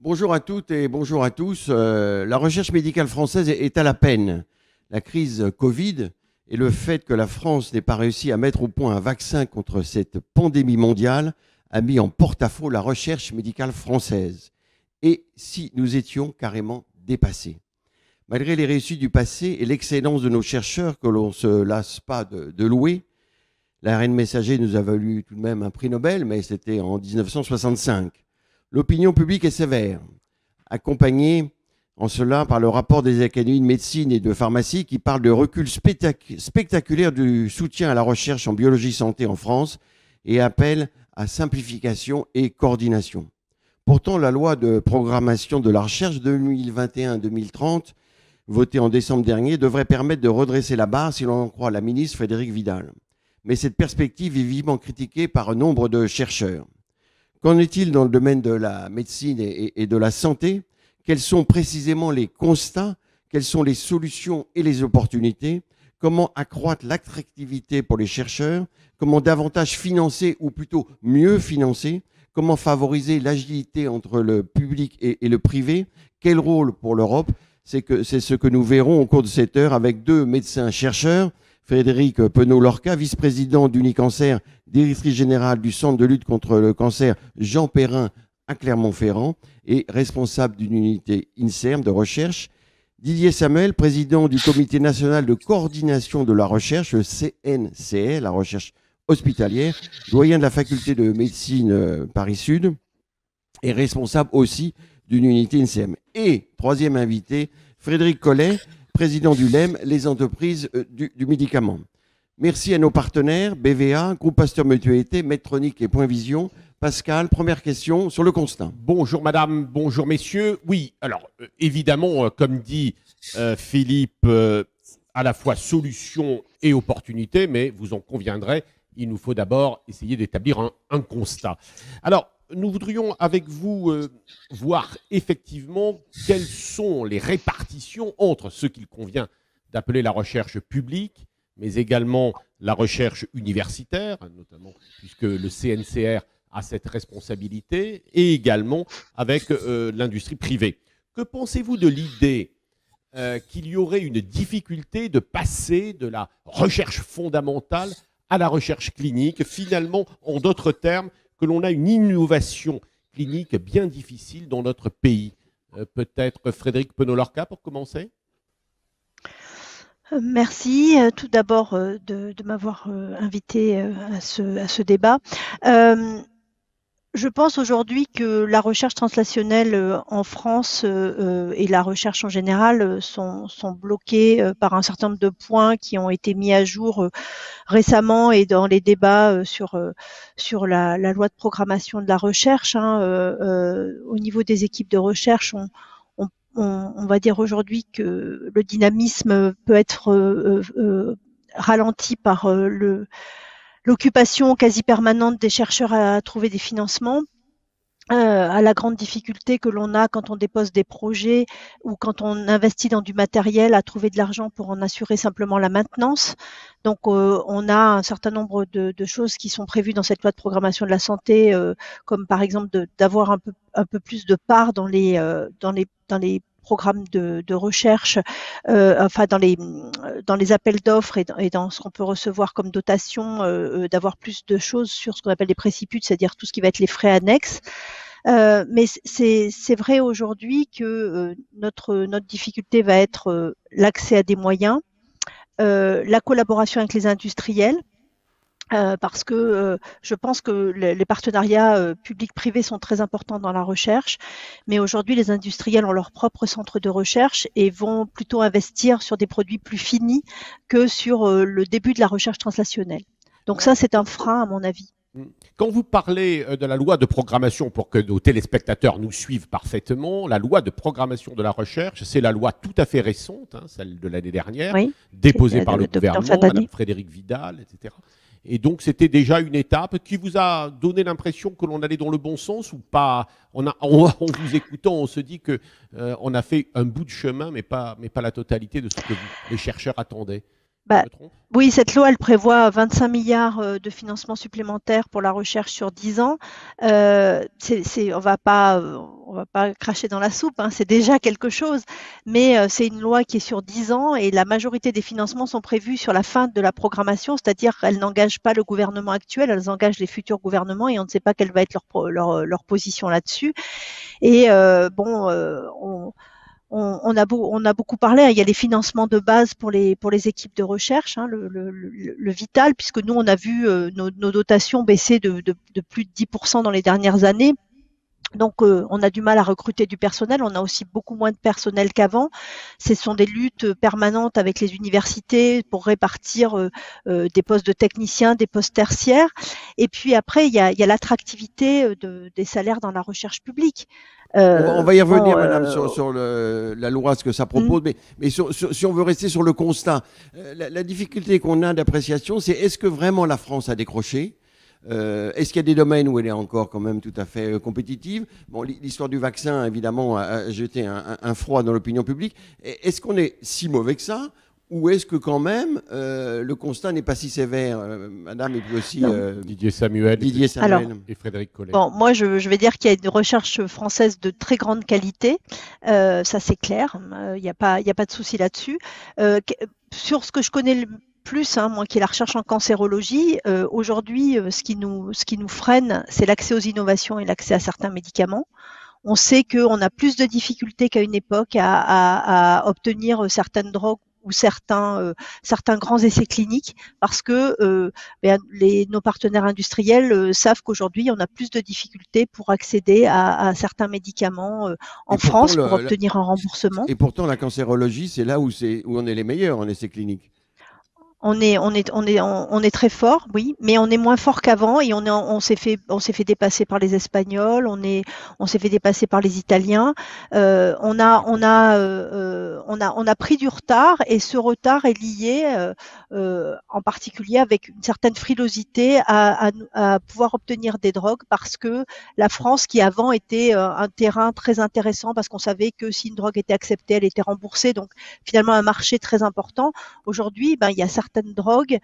Bonjour à toutes et bonjour à tous. La recherche médicale française est à la peine. La crise Covid et le fait que la France n'ait pas réussi à mettre au point un vaccin contre cette pandémie mondiale a mis en porte-à-faux la recherche médicale française. Et si nous étions carrément dépassés? Malgré les réussites du passé et l'excellence de nos chercheurs que l'on ne se lasse pas de louer, l'ARN messager nous a valu tout de même un prix Nobel, mais c'était en 1965. L'opinion publique est sévère, accompagnée en cela par le rapport des académies de médecine et de pharmacie qui parle de recul spectaculaire du soutien à la recherche en biologie santé en France et appelle à simplification et coordination. Pourtant, la loi de programmation de la recherche 2021-2030, votée en décembre dernier, devrait permettre de redresser la barre si l'on en croit la ministre Frédérique Vidal. Mais cette perspective est vivement critiquée par nombre de chercheurs. Qu'en est-il dans le domaine de la médecine et de la santé? Quels sont précisément les constats? Quelles sont les solutions et les opportunités? Comment accroître l'attractivité pour les chercheurs? Comment davantage financer ou plutôt mieux financer? Comment favoriser l'agilité entre le public et le privé? Quel rôle pour l'Europe? C'est ce que nous verrons au cours de cette heure avec deux médecins chercheurs. Frédéric Penaud-Lorca, vice-président d'Unicancer, directrice générale du Centre de lutte contre le cancer Jean Perrin à Clermont-Ferrand et responsable d'une unité INSERM de recherche. Didier Samuel, président du Comité national de coordination de la recherche, le CNCR, la recherche hospitalière, doyen de la faculté de médecine Paris-Sud et responsable aussi d'une unité INSERM. Et troisième invité, Frédéric Collet, président du LEM, les entreprises du médicament. Merci à nos partenaires, BVA, Groupe Pasteur Mutualité, Medtronic et Point Vision. Pascal, première question sur le constat. Bonjour madame, bonjour messieurs. Oui, alors évidemment, comme dit Philippe, à la fois solution et opportunité, mais vous en conviendrez, il nous faut d'abord essayer d'établir un constat. Alors, nous voudrions avec vous voir effectivement quelles sont les répartitions entre ce qu'il convient d'appeler la recherche publique, mais également la recherche universitaire, notamment puisque le CNCR a cette responsabilité, et également avec l'industrie privée. Que pensez-vous de l'idée qu'il y aurait une difficulté de passer de la recherche fondamentale à la recherche clinique, finalement, en d'autres termes, que l'on a une innovation clinique bien difficile dans notre pays? Peut-être Frédéric Penaud-Lorca pour commencer. Merci tout d'abord de m'avoir invité à ce débat. Je pense aujourd'hui que la recherche translationnelle en France et la recherche en général sont bloquées par un certain nombre de points qui ont été mis à jour récemment et dans les débats sur la loi de programmation de la recherche. Au niveau des équipes de recherche, on va dire aujourd'hui que le dynamisme peut être ralenti par l'occupation quasi permanente des chercheurs à trouver des financements, à la grande difficulté que l'on a quand on dépose des projets ou quand on investit dans du matériel à trouver de l'argent pour en assurer simplement la maintenance. Donc on a un certain nombre de choses qui sont prévues dans cette loi de programmation de la santé, comme par exemple d'avoir un peu plus de part dans les programmes de recherche, enfin dans les appels d'offres et dans ce qu'on peut recevoir comme dotation, d'avoir plus de choses sur ce qu'on appelle les préciputes, c'est-à-dire tout ce qui va être les frais annexes. Mais c'est vrai aujourd'hui que notre difficulté va être l'accès à des moyens, la collaboration avec les industriels, parce que je pense que les partenariats publics-privés sont très importants dans la recherche, mais aujourd'hui les industriels ont leur propre centre de recherche et vont plutôt investir sur des produits plus finis que sur le début de la recherche translationnelle. Donc ça, c'est un frein à mon avis. Quand vous parlez de la loi de programmation, pour que nos téléspectateurs nous suivent parfaitement, la loi de programmation de la recherche, c'est la loi tout à fait récente, celle de l'année dernière, oui, déposée par le gouvernement, Madame Frédérique Vidal, etc. Et donc, c'était déjà une étape qui vous a donné l'impression que l'on allait dans le bon sens ou pas? En vous écoutant, on se dit qu'on a fait un bout de chemin, mais pas la totalité de ce que les chercheurs attendaient. Bah, Je me trompe? oui, cette loi, elle prévoit 25 milliards de financements supplémentaires pour la recherche sur 10 ans. On va pas cracher dans la soupe, hein, c'est déjà quelque chose, mais c'est une loi qui est sur 10 ans et la majorité des financements sont prévus sur la fin de la programmation, c'est-à-dire qu'elles n'engagent pas le gouvernement actuel, elles engagent les futurs gouvernements et on ne sait pas quelle va être leur position là-dessus. Et on a beaucoup parlé, hein, il y a les financements de base pour les équipes de recherche, hein, le vital, puisque nous, on a vu nos dotations baisser de plus de 10% dans les dernières années. Donc, on a du mal à recruter du personnel. On a aussi beaucoup moins de personnel qu'avant. Ce sont des luttes permanentes avec les universités pour répartir des postes de techniciens, des postes tertiaires. Et puis après, il y a l'attractivité des salaires dans la recherche publique. On va y revenir, Bon, madame, sur la loi, ce que ça propose, mais si on veut rester sur le constat, la difficulté qu'on a d'appréciation, c'est est-ce que vraiment la France a décroché? Est-ce qu'il y a des domaines où elle est encore quand même tout à fait compétitive? Bon, l'histoire du vaccin, évidemment, a jeté un froid dans l'opinion publique. Est-ce qu'on est si mauvais que ça? Ou est-ce que quand même le constat n'est pas si sévère, madame, et puis aussi Didier Samuel Alors, et Frédéric Collet. bon, moi, je vais dire qu'il y a une recherche française de très grande qualité. Ça, c'est clair. Il n'y a pas de souci là-dessus. Sur ce que je connais le plus, hein, moi qui est la recherche en cancérologie, aujourd'hui, ce qui nous freine, c'est l'accès aux innovations et l'accès à certains médicaments. On sait qu'on a plus de difficultés qu'à une époque à obtenir certaines drogues ou certains grands essais cliniques parce que nos partenaires industriels savent qu'aujourd'hui, on a plus de difficultés pour accéder à certains médicaments en France pour obtenir un remboursement. Et pourtant, la cancérologie, c'est là où on est les meilleurs en essais cliniques. On est très fort, oui, mais on est moins fort qu'avant et on s'est fait dépasser par les Espagnols, on s'est fait dépasser par les Italiens. On a pris du retard et ce retard est lié en particulier avec une certaine frilosité à pouvoir obtenir des drogues parce que la France, qui avant était un terrain très intéressant parce qu'on savait que si une drogue était acceptée, elle était remboursée, donc finalement un marché très important. Aujourd'hui, il y a certaines drogues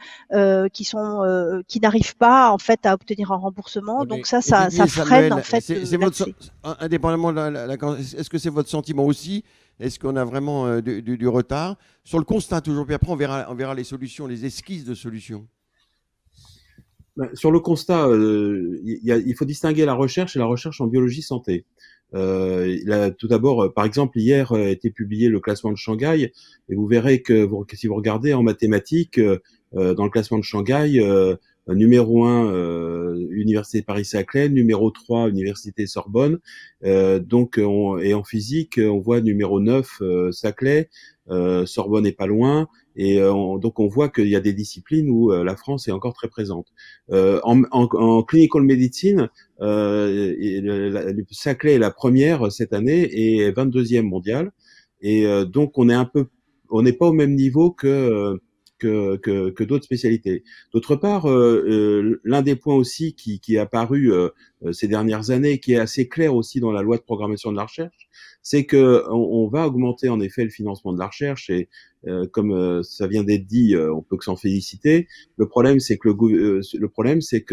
qui n'arrivent pas en fait à obtenir un remboursement. Donc ça freine en fait l'accès. Indépendamment de est-ce que c'est votre sentiment aussi? Est-ce qu'on a vraiment du retard sur le constat toujours? Puis après, on verra les solutions, les esquisses de solutions. Sur le constat, il faut distinguer la recherche et la recherche en biologie santé. Tout d'abord, par exemple, hier a été publié le classement de Shanghai, et vous verrez que si vous regardez en mathématiques, dans le classement de Shanghai, numéro 1, Université Paris-Saclay, numéro 3, Université Sorbonne, et en physique, on voit numéro 9, Saclay, Sorbonne est pas loin, et donc on voit qu'il y a des disciplines où la France est encore très présente. En clinical medicine, Saclay est la première cette année et 22e mondiale, et donc on n'est pas au même niveau que d'autres spécialités. D'autre part, l'un des points aussi qui est apparu ces dernières années, qui est assez clair aussi dans la loi de programmation de la recherche, c'est que on va augmenter en effet le financement de la recherche, et comme ça vient d'être dit, on peut que s'en féliciter. Le problème, c'est que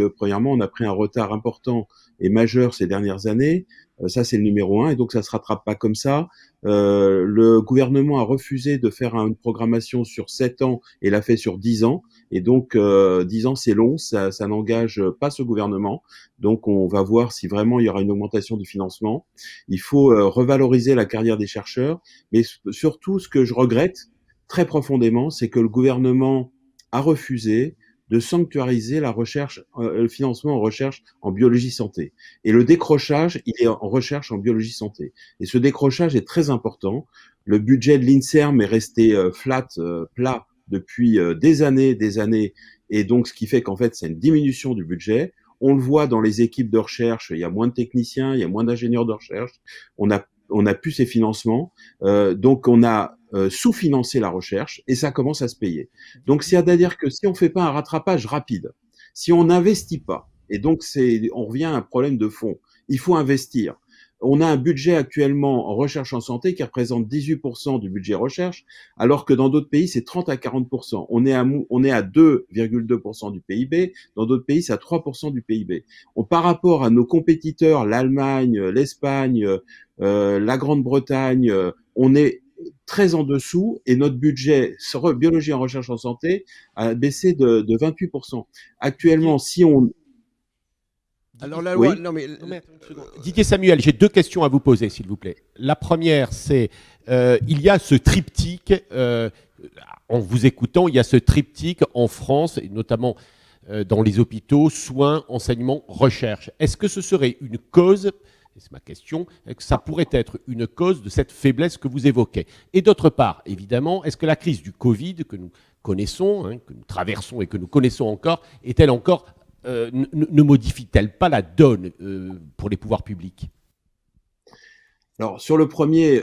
premièrement, on a pris un retard important et majeur ces dernières années. Ça, c'est le numéro 1, et donc ça se rattrape pas comme ça. Le gouvernement a refusé de faire une programmation sur 7 ans et l'a fait sur 10 ans. Et donc, 10 ans, c'est long, ça n'engage pas ce gouvernement. Donc, on va voir si vraiment il y aura une augmentation du financement. Il faut revaloriser la carrière des chercheurs. Mais surtout, ce que je regrette très profondément, c'est que le gouvernement a refusé de sanctuariser la recherche, le financement en recherche en biologie santé. Et le décrochage, il est en recherche en biologie santé. Et ce décrochage est très important. Le budget de l'INSERM est resté plat depuis des années, et donc ce qui fait qu'en fait c'est une diminution du budget. On le voit dans les équipes de recherche, il y a moins de techniciens, il y a moins d'ingénieurs de recherche. On a plus ces financements, donc on a sous-financé la recherche, et ça commence à se payer. Donc c'est-à-dire que si on fait pas un rattrapage rapide, si on n'investit pas, et donc on revient à un problème de fond, il faut investir. on a un budget actuellement en recherche en santé qui représente 18% du budget recherche, alors que dans d'autres pays, c'est 30 à 40%. On est à 2,2% du PIB. Dans d'autres pays, c'est à 3% du PIB. Par rapport à nos compétiteurs, l'Allemagne, l'Espagne, la Grande-Bretagne, on est très en dessous et notre budget sur biologie en recherche en santé a baissé de 28%. Actuellement, si on... Alors la loi, Oui. non mais Didier Samuel, j'ai 2 questions à vous poser, s'il vous plaît. La première, c'est, il y a ce triptyque, en vous écoutant, il y a ce triptyque en France, et notamment dans les hôpitaux, soins, enseignement, recherche. Est-ce que ce serait une cause, c'est ma question, que ça pourrait être une cause de cette faiblesse que vous évoquez? Et d'autre part, évidemment, est-ce que la crise du Covid que nous connaissons, que nous traversons et que nous connaissons encore, est-elle encore ne modifie-t-elle pas la donne pour les pouvoirs publics? Alors sur le premier,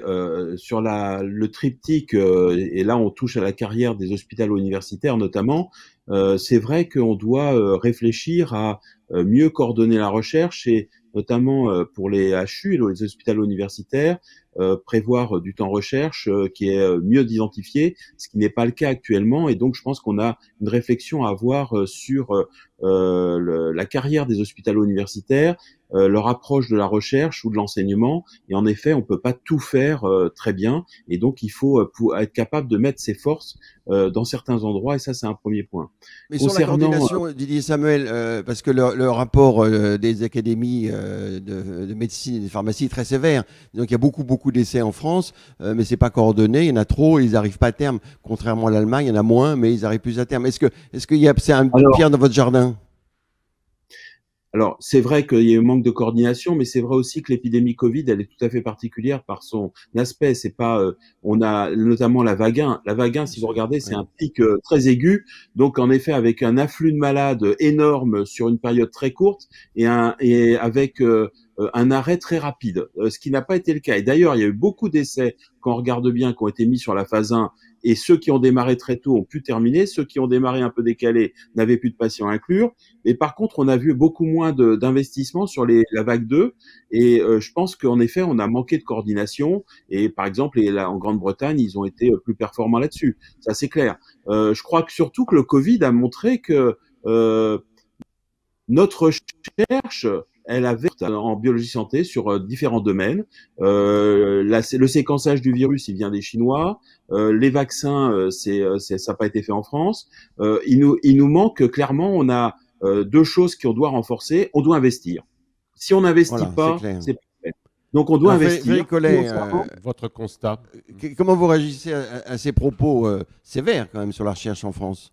sur le triptyque, et là on touche à la carrière des hospitalo-universitaires notamment, c'est vrai qu'on doit réfléchir à mieux coordonner la recherche et notamment pour les HU, les hospitalo-universitaires, prévoir du temps recherche qui est mieux identifié, ce qui n'est pas le cas actuellement. Et donc je pense qu'on a une réflexion à avoir sur la carrière des hospitalo-universitaires, leur approche de la recherche ou de l'enseignement. Et en effet, on peut pas tout faire très bien. Et donc, il faut être capable de mettre ses forces dans certains endroits. Et ça, c'est un premier point. mais sur la coordination, Didier Samuel, parce que le rapport des académies de médecine et de pharmacie est très sévère. Donc il y a beaucoup d'essais en France, mais c'est pas coordonné. Il y en a trop, ils n'arrivent pas à terme. Contrairement à l'Allemagne, il y en a moins, mais ils arrivent plus à terme. Est-ce que c'est un pierre dans votre jardin? Alors, c'est vrai qu'il y a un manque de coordination, mais c'est vrai aussi que l'épidémie Covid, elle est tout à fait particulière par son aspect. C'est pas, on a notamment la vague 1. La vague 1, si vous regardez, c'est un pic très aigu. Donc, en effet, avec un afflux de malades énorme sur une période très courte et avec un arrêt très rapide, ce qui n'a pas été le cas. Et d'ailleurs, il y a eu beaucoup d'essais, quand on regarde bien, qui ont été mis sur la phase 1. Et ceux qui ont démarré très tôt ont pu terminer. Ceux qui ont démarré un peu décalés n'avaient plus de patients à inclure. Et par contre, on a vu beaucoup moins d'investissements sur la vague 2. Et je pense qu'en effet, on a manqué de coordination. Et par exemple, en Grande-Bretagne, ils ont été plus performants là-dessus. Ça, c'est clair. Je crois que surtout que le Covid a montré que notre recherche, elle avait en biologie santé sur différents domaines. Le séquençage du virus, il vient des Chinois. Les vaccins, ça n'a pas été fait en France. Il nous manque clairement, on a 2 choses qu'on doit renforcer. On doit investir. Si on n'investit pas, c'est pas fait. Donc on doit investir. Collet, votre constat. Comment vous réagissez à ces propos sévères quand même sur la recherche en France?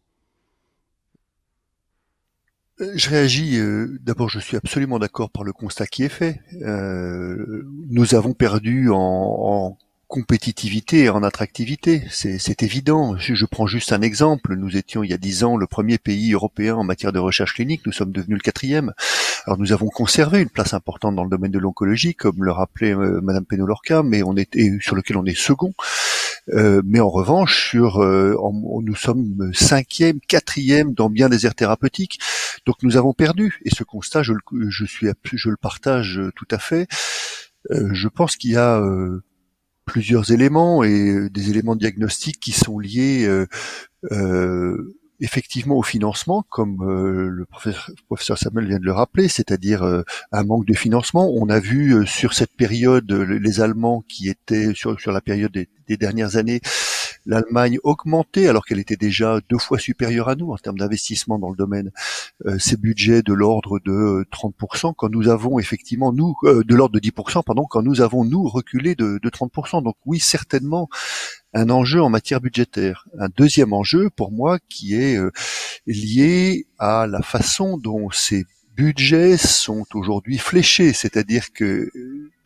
Je réagis. D'abord, je suis absolument d'accord par le constat qui est fait. Nous avons perdu en compétitivité et en attractivité. C'est évident. Je prends juste un exemple. Nous étions, il y a 10 ans, le premier pays européen en matière de recherche clinique. Nous sommes devenus le 4e. Alors, nous avons conservé une place importante dans le domaine de l'oncologie, comme le rappelait Madame Pénolorca, mais sur lequel on est second. Mais en revanche, nous sommes 5e, 4e dans bien des aires thérapeutiques. Donc nous avons perdu. Et ce constat, je le partage tout à fait. Je pense qu'il y a plusieurs éléments et des éléments de diagnostic qui sont liés effectivement au financement, comme le professeur Samuel vient de le rappeler, c'est-à-dire un manque de financement. On a vu sur cette période les Allemands qui étaient sur la période des dernières années, l'Allemagne augmentait alors qu'elle était déjà 2 fois supérieure à nous en termes d'investissement dans le domaine. Ses budgets de l'ordre de 30%, quand nous avons effectivement de l'ordre de 10%, pardon, quand nous avons reculé de 30%. Donc oui, certainement un enjeu en matière budgétaire. Un deuxième enjeu pour moi qui est lié à la façon dont ces budgets sont aujourd'hui fléchés, c'est-à-dire que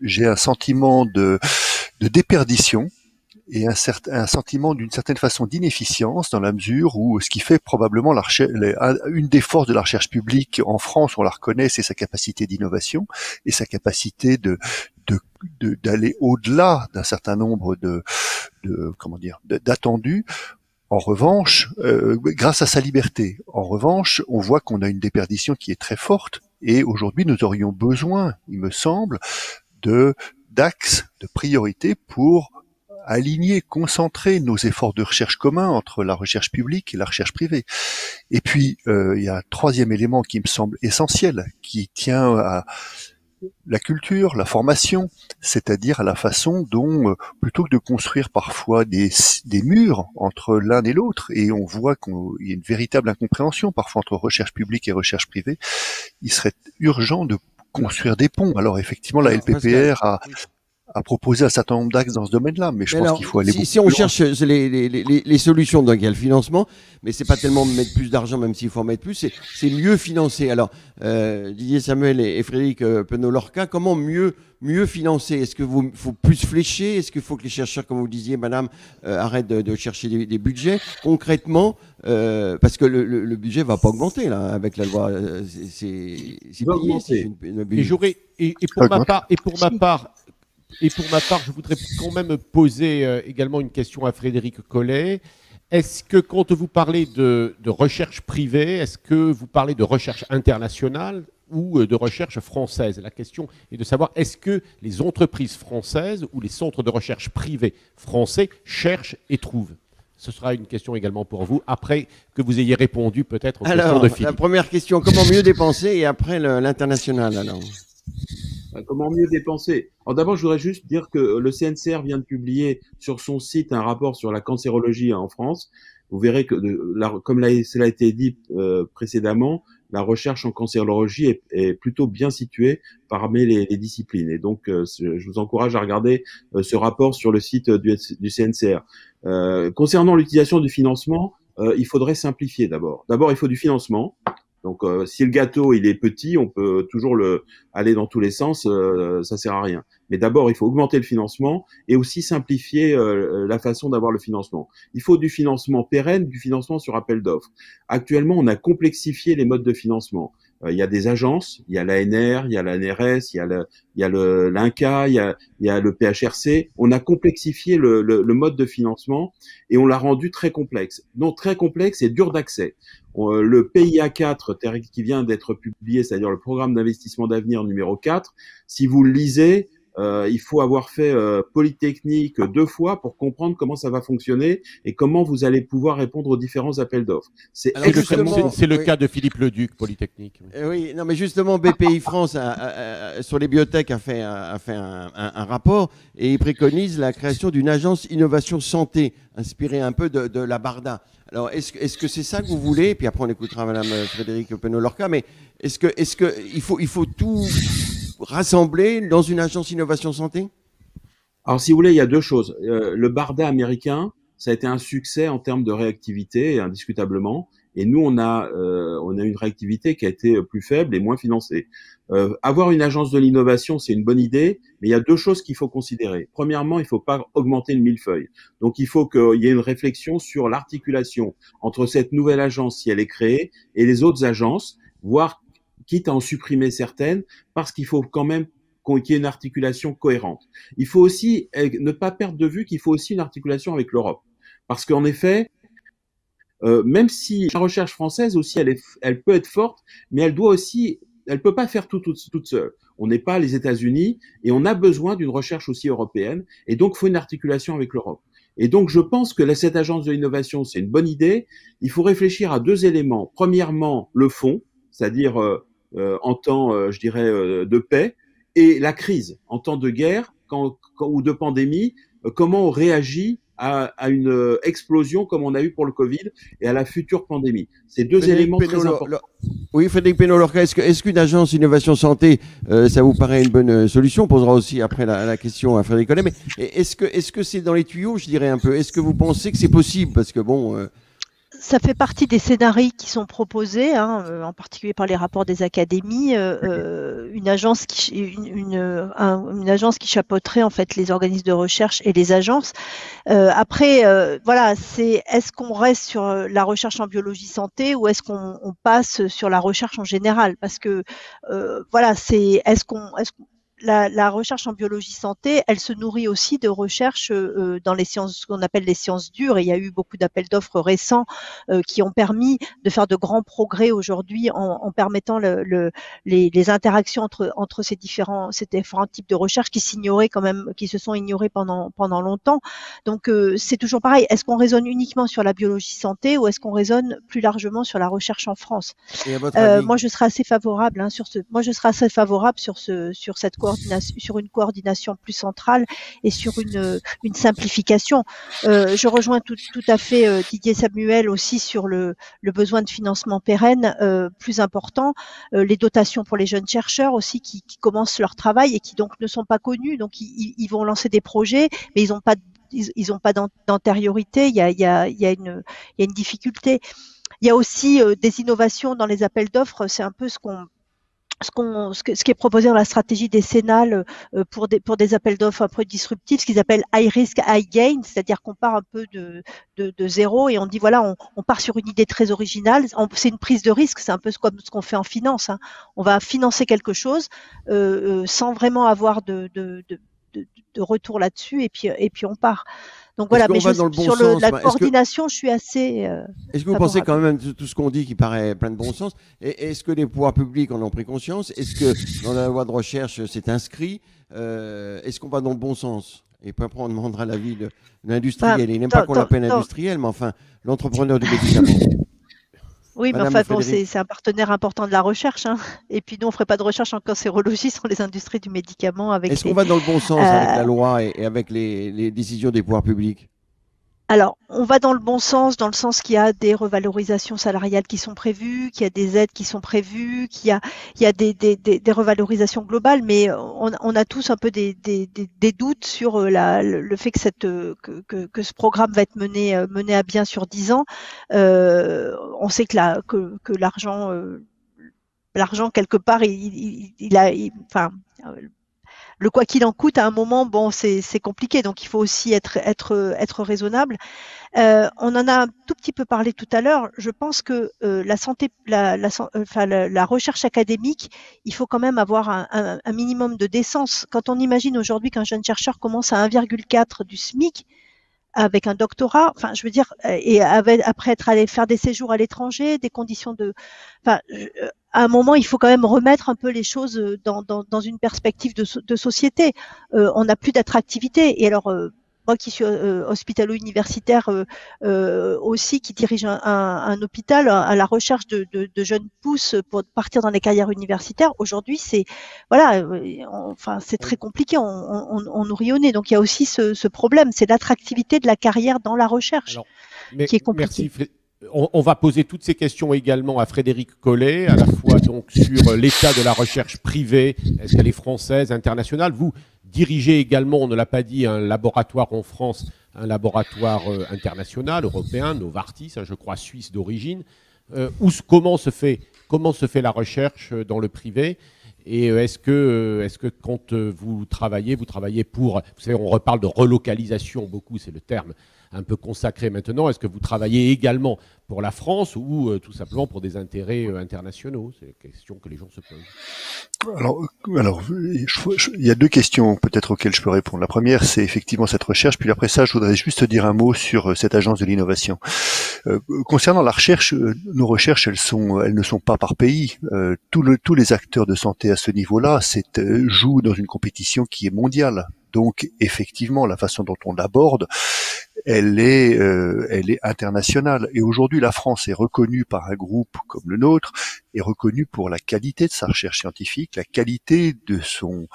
j'ai un sentiment de déperdition et un sentiment d'une certaine façon d'inefficience dans la mesure où ce qui fait probablement une des forces de la recherche publique en France, on la reconnaît, c'est sa capacité d'innovation et sa capacité d'aller au-delà d'un certain nombre d'attendus. En revanche, grâce à sa liberté. En revanche, on voit qu'on a une déperdition qui est très forte et aujourd'hui nous aurions besoin, il me semble, d'axes, de priorités pour aligner, concentrer nos efforts de recherche communs entre la recherche publique et la recherche privée. Et puis, il y a un troisième élément qui me semble essentiel, qui tient à la culture, la formation, c'est-à-dire à la façon dont, plutôt que de construire parfois des murs entre l'un et l'autre, et on voit qu'il y a une véritable incompréhension parfois entre recherche publique et recherche privée, il serait urgent de construire des ponts. Alors effectivement, la LPPR a proposé un certain nombre d'axes dans ce domaine-là, mais je pense qu'il faut aller beaucoup si on plus loin. cherche les solutions, donc il y a le financement, mais c'est pas tellement mettre plus d'argent, même s'il faut en mettre plus, c'est mieux financer. Alors, Didier Samuel et Frédéric Penaud-Lorca, comment mieux financer? Est-ce que faut plus flécher? Est-ce qu'il faut que les chercheurs, comme vous disiez, madame, arrêtent de chercher des budgets? Concrètement, parce que le budget va pas augmenter, là, avec la loi, c'est plié, et pour ma part, je voudrais quand même poser également une question à Frédéric Collet. Est-ce que quand vous parlez de recherche privée, est-ce que vous parlez de recherche internationale ou de recherche française? La question est de savoir, est-ce que les entreprises françaises ou les centres de recherche privés français cherchent et trouvent? Ce sera une question également pour vous, après que vous ayez répondu peut-être aux questions de Philippe. La première question, comment mieux dépenser? Et après, l'international, alors. Comment mieux dépenser? Alors d'abord, je voudrais juste dire que le CNCR vient de publier sur son site un rapport sur la cancérologie en France. Vous verrez que, comme cela a été dit précédemment, la recherche en cancérologie est plutôt bien située parmi les disciplines. Et donc, je vous encourage à regarder ce rapport sur le site du CNCR. Concernant l'utilisation du financement, il faudrait simplifier d'abord. D'abord, il faut du financement. Donc, si le gâteau il est petit, on peut toujours aller dans tous les sens, ça sert à rien. Mais d'abord, il faut augmenter le financement et aussi simplifier la façon d'avoir le financement. Il faut du financement pérenne, du financement sur appel d'offres. Actuellement, on a complexifié les modes de financement. Il y a des agences, il y a l'ANR, il y a l'ANRS, il y a l'INCA, il y a le PHRC. On a complexifié le mode de financement et on l'a rendu très complexe. Donc très complexe et dur d'accès. Le PIA 4 qui vient d'être publié, c'est-à-dire le programme d'investissement d'avenir numéro 4, si vous le lisez, il faut avoir fait Polytechnique 2 fois pour comprendre comment ça va fonctionner et comment vous allez pouvoir répondre aux différents appels d'offres. C'est le cas de Philippe Leduc, Polytechnique. Oui, non, mais justement, BPI France sur les biotech a fait un rapport et il préconise la création d'une agence innovation santé, inspirée un peu de la Barda. Alors, est-ce que c'est ça que vous voulez? Puis après, on écoutera Madame Frédéric Penaud-Lorca, mais est-ce que il faut tout rassembler dans une agence innovation santé? Alors, si vous voulez, il y a deux choses. Le BARDA américain, ça a été un succès en termes de réactivité, indiscutablement. Et nous, on a une réactivité qui a été plus faible et moins financée. Avoir une agence de l'innovation, c'est une bonne idée, mais il y a deux choses qu'il faut considérer. Premièrement, il ne faut pas augmenter le millefeuille. Donc, il faut qu'il y ait une réflexion sur l'articulation entre cette nouvelle agence, si elle est créée, et les autres agences, voire quitte à en supprimer certaines, parce qu'il faut quand même qu'il y ait une articulation cohérente. Il faut aussi ne pas perdre de vue qu'il faut aussi une articulation avec l'Europe. Parce qu'en effet, même si la recherche française aussi, elle peut être forte, mais elle peut pas faire tout toute seule. On n'est pas les États-Unis et on a besoin d'une recherche aussi européenne. Et donc, il faut une articulation avec l'Europe. Et donc, je pense que cette agence de l'innovation, c'est une bonne idée. Il faut réfléchir à deux éléments. Premièrement, le fond, c'est-à-dire en temps, je dirais, de paix, et la crise en temps de guerre ou de pandémie. Comment on réagit à une explosion comme on a eu pour le Covid et à la future pandémie. C'est deux éléments très importants. Oui, Frédéric Penaud-Lorca, est-ce qu'une agence innovation santé, ça vous paraît une bonne solution? On posera aussi après la question à Frédéric Collet. Mais est-ce que c'est dans les tuyaux, je dirais un peu? Est-ce que vous pensez que c'est possible? Parce que bon... Ça fait partie des scénarios qui sont proposés, en particulier par les rapports des académies, une agence qui chapeauterait en fait les organismes de recherche et les agences. Après, voilà, est-ce qu'on reste sur la recherche en biologie santé ou est-ce qu'on passe sur la recherche en général? Parce que voilà, est-ce qu'on la recherche en biologie santé, elle se nourrit aussi de recherches dans les sciences, ce qu'on appelle les sciences dures. Et il y a eu beaucoup d'appels d'offres récents qui ont permis de faire de grands progrès aujourd'hui en permettant les interactions entre ces différents types de recherches qui s'ignoraient quand même, qui se sont ignorées pendant longtemps. Donc c'est toujours pareil. Est-ce qu'on raisonne uniquement sur la biologie santé ou est-ce qu'on raisonne plus largement sur la recherche en France? Et à votre avis, Moi, je serais assez favorable sur cette coordination, sur une coordination plus centrale et sur une simplification. Je rejoins tout à fait Didier Samuel aussi sur le besoin de financement pérenne plus important, les dotations pour les jeunes chercheurs aussi qui commencent leur travail et qui donc ne sont pas connus, donc ils vont lancer des projets, mais ils n'ont pas d'antériorité. Il y a une difficulté. Il y a aussi des innovations dans les appels d'offres. C'est un peu ce qui est proposé dans la stratégie décennale pour des appels d'offres un peu disruptifs, ce qu'ils appellent high risk, high gain, c'est-à-dire qu'on part un peu de zéro et on dit voilà, on part sur une idée très originale. C'est une prise de risque, c'est un peu comme ce qu'on fait en finance. Hein. On va financer quelque chose sans vraiment avoir de retour là-dessus et puis on part. Donc voilà, mais sur la coordination, je suis assez. Est-ce que vous pensez quand même tout ce qu'on dit qui paraît plein de bon sens? Est-ce que les pouvoirs publics en ont pris conscience? Est-ce que dans la loi de recherche c'est inscrit? Est-ce qu'on va dans le bon sens? Et puis après on demandera l'avis de l'industriel. Il n'aime pas qu'on l'appelle industriel, mais enfin l'entrepreneur du médicament. Oui, mais enfin, bon, c'est un partenaire important de la recherche. Hein. Et puis nous, on ne ferait pas de recherche en cancérologie sans les industries du médicament. Est-ce qu'on va dans le bon sens avec la loi et avec les décisions des pouvoirs publics? Alors, on va dans le bon sens, dans le sens qu'il y a des revalorisations salariales qui sont prévues, qu'il y a des aides qui sont prévues, qu'il y a des revalorisations globales, mais on a tous un peu des doutes sur le fait que ce programme va être mené à bien sur 10 ans. On sait que l'argent quelque part, le quoi qu'il en coûte à un moment, bon, c'est compliqué, donc il faut aussi être raisonnable. On en a un tout petit peu parlé tout à l'heure. Je pense que la recherche académique, il faut quand même avoir un minimum de décence. Quand on imagine aujourd'hui qu'un jeune chercheur commence à 1,4 du SMIC, avec un doctorat, enfin, je veux dire, et après être allé faire des séjours à l'étranger, des conditions à un moment, il faut quand même remettre un peu les choses dans une perspective de société. On n'a plus d'attractivité. Et alors, moi qui suis hospitalo-universitaire aussi, qui dirige un hôpital à la recherche de jeunes pousses pour partir dans les carrières universitaires, aujourd'hui, c'est très compliqué, on nourrit au nez. Donc il y a aussi ce problème, c'est l'attractivité de la carrière dans la recherche qui est compliquée. Merci. On va poser toutes ces questions également à Frédéric Collet, à la fois donc sur l'état de la recherche privée, est-ce qu'elle est française, internationale. Vous dirigez également, on ne l'a pas dit, un laboratoire en France, un laboratoire international, européen, Novartis, je crois suisse d'origine. Comment se fait la recherche dans le privé? Et est-ce que quand vous travaillez pour, vous savez, on reparle de relocalisation beaucoup, c'est le terme un peu consacré maintenant. Est-ce que vous travaillez également pour la France ou tout simplement pour des intérêts internationaux? C'est la question que les gens se posent. Alors, il y a deux questions peut-être auxquelles je peux répondre. La première, c'est effectivement cette recherche. Puis après ça, je voudrais juste dire un mot sur cette agence de l'innovation. Concernant la recherche, nos recherches, elles ne sont pas par pays. Tous les acteurs de santé à ce niveau-là jouent dans une compétition qui est mondiale. Donc, effectivement, la façon dont on l'aborde, elle est internationale. Et aujourd'hui, la France est reconnue par un groupe comme le nôtre, est reconnue pour la qualité de sa recherche scientifique, la qualité de son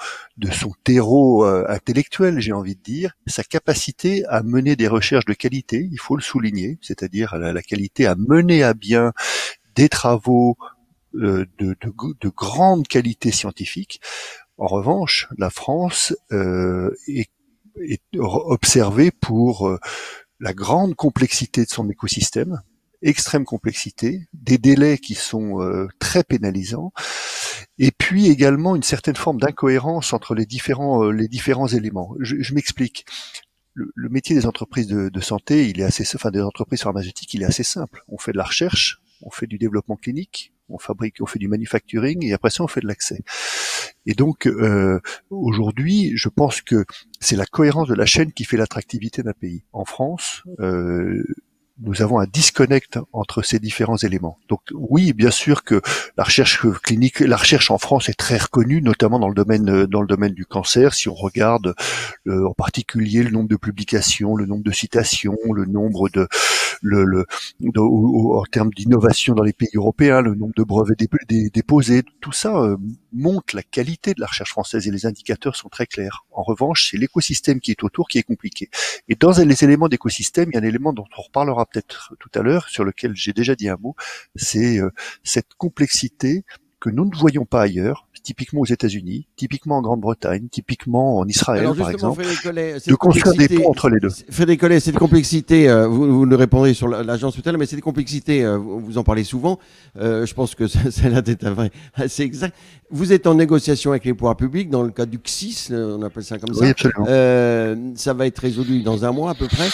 terreau intellectuel, j'ai envie de dire, sa capacité à mener des recherches de qualité, il faut le souligner, c'est-à-dire la qualité à mener à bien des travaux de grande qualité scientifique. En revanche, la France est observée pour la grande complexité de son écosystème, extrême complexité, des délais qui sont très pénalisants, et puis également une certaine forme d'incohérence entre les différents éléments. Je m'explique. Le métier des entreprises de santé, des entreprises pharmaceutiques, il est assez simple. On fait de la recherche, on fait du développement clinique, on fait du manufacturing, et après ça, on fait de l'accès. Et donc aujourd'hui, je pense que c'est la cohérence de la chaîne qui fait l'attractivité d'un pays. En France, nous avons un disconnect entre ces différents éléments. Donc oui, bien sûr que la recherche clinique, la recherche en France est très reconnue, notamment dans le domaine du cancer. Si on regarde en particulier le nombre de publications, le nombre de citations, le nombre en termes d'innovation dans les pays européens, le nombre de brevets déposés, tout ça montre la qualité de la recherche française et les indicateurs sont très clairs. En revanche, c'est l'écosystème qui est autour qui est compliqué. Et dans les éléments d'écosystème, il y a un élément dont on reparlera peut-être tout à l'heure, sur lequel j'ai déjà dit un mot, c'est cette complexité que nous ne voyons pas ailleurs, typiquement aux États-Unis, typiquement en Grande-Bretagne, typiquement en Israël, par exemple, de construire des ponts entre les deux. Frédéric Collet, cette complexité, vous nous répondrez sur l'agence tout à l'heure, mais cette complexité, vous en parlez souvent, je pense que celle-là est vrai, c'est exact. Vous êtes en négociation avec les pouvoirs publics dans le cadre du CSIS, on appelle ça comme ça. Oui, absolument. Ça va être résolu dans un mois à peu près.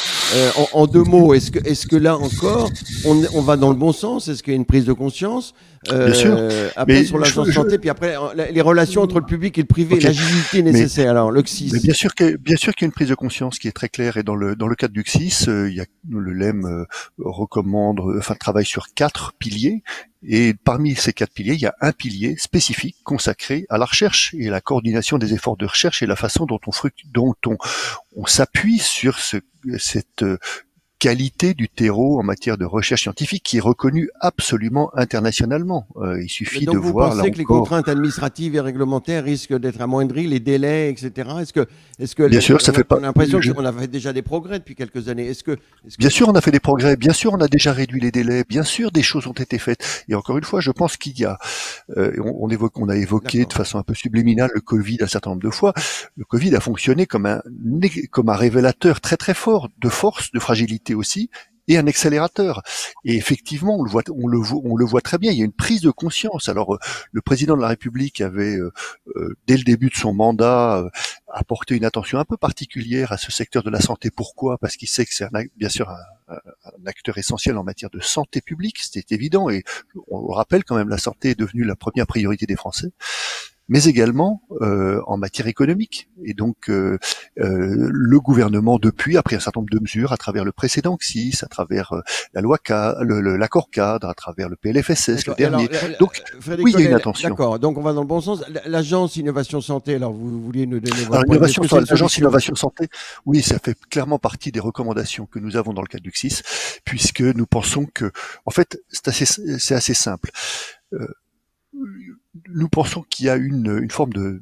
En deux mots, est-ce que là encore, on va dans le bon sens? Est-ce qu'il y a une prise de conscience? Bien sûr. Après, mais sur l'agence santé, puis après, les relations entre le public et le privé, okay. L'agilité nécessaire. Alors, le CSIS. Mais bien sûr qu'il y a une prise de conscience qui est très claire, et dans le cadre du CSIS, il y a le LEM travaille sur 4 piliers, et parmi ces 4 piliers, il y a un pilier spécifique consacré à la recherche et à la coordination des efforts de recherche et la façon dont on s'appuie sur cette qualité du terreau en matière de recherche scientifique qui est reconnue absolument internationalement. Il suffit de voir. Donc vous pensez que les contraintes administratives et réglementaires risquent d'être amoindries, les délais, etc. Est-ce que bien sûr, ça fait pas. On a l'impression qu'on a fait déjà des progrès depuis quelques années. Bien sûr, on a fait des progrès. Bien sûr, on a déjà réduit les délais. Bien sûr, des choses ont été faites. Et encore une fois, je pense qu'il y a. On a évoqué de façon un peu subliminale le Covid un certain nombre de fois. Le Covid a fonctionné comme un révélateur très très fort de force, de fragilité aussi, et un accélérateur. Et effectivement, on le voit très bien. Il y a une prise de conscience. Alors, le président de la République avait, dès le début de son mandat, apporté une attention un peu particulière à ce secteur de la santé. Pourquoi? Parce qu'il sait que c'est bien sûr un acteur essentiel en matière de santé publique. C'était évident. Et on le rappelle quand même, la santé est devenue la première priorité des Français, mais également en matière économique. Et donc, le gouvernement, depuis, a pris un certain nombre de mesures à travers le précédent CSIS, à travers la loi l'accord cadre, à travers le PLFSS, le dernier. Donc, oui, il y a une attention. D'accord, donc on va dans le bon sens. L'agence Innovation Santé, alors vous vouliez nous donner votre l'agence Innovation Santé, oui, ça fait clairement partie des recommandations que nous avons dans le cadre du CSIS, puisque nous pensons que, en fait, c'est assez simple. Nous pensons qu'il y a une forme de,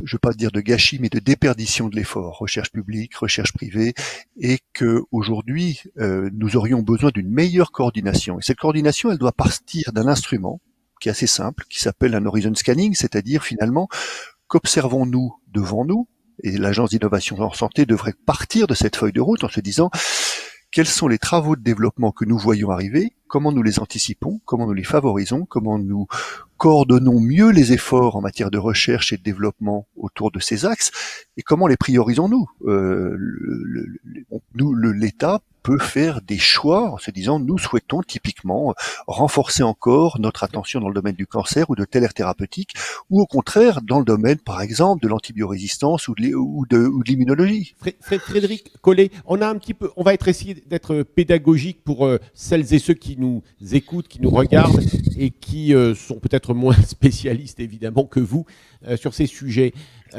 je ne veux pas dire de gâchis, mais de déperdition de l'effort, recherche publique, recherche privée, et que aujourd'hui nous aurions besoin d'une meilleure coordination. Et cette coordination, elle doit partir d'un instrument qui est assez simple, qui s'appelle un horizon scanning, c'est-à-dire finalement qu'observons-nous devant nous, et l'agence d'innovation en santé devrait partir de cette feuille de route en se disant quels sont les travaux de développement que nous voyons arriver, comment nous les anticipons, comment nous les favorisons, comment nous coordonnons mieux les efforts en matière de recherche et de développement autour de ces axes, et comment les priorisons-nous. L'État peut faire des choix en se disant nous souhaitons typiquement renforcer encore notre attention dans le domaine du cancer ou de telle aire thérapeutique, ou au contraire dans le domaine par exemple de l'antibiorésistance ou de l'immunologie. Frédéric Collet, on va essayer d'être pédagogique pour celles et ceux qui nous écoutent, qui nous regardent et qui sont peut-être moins spécialistes évidemment que vous sur ces sujets,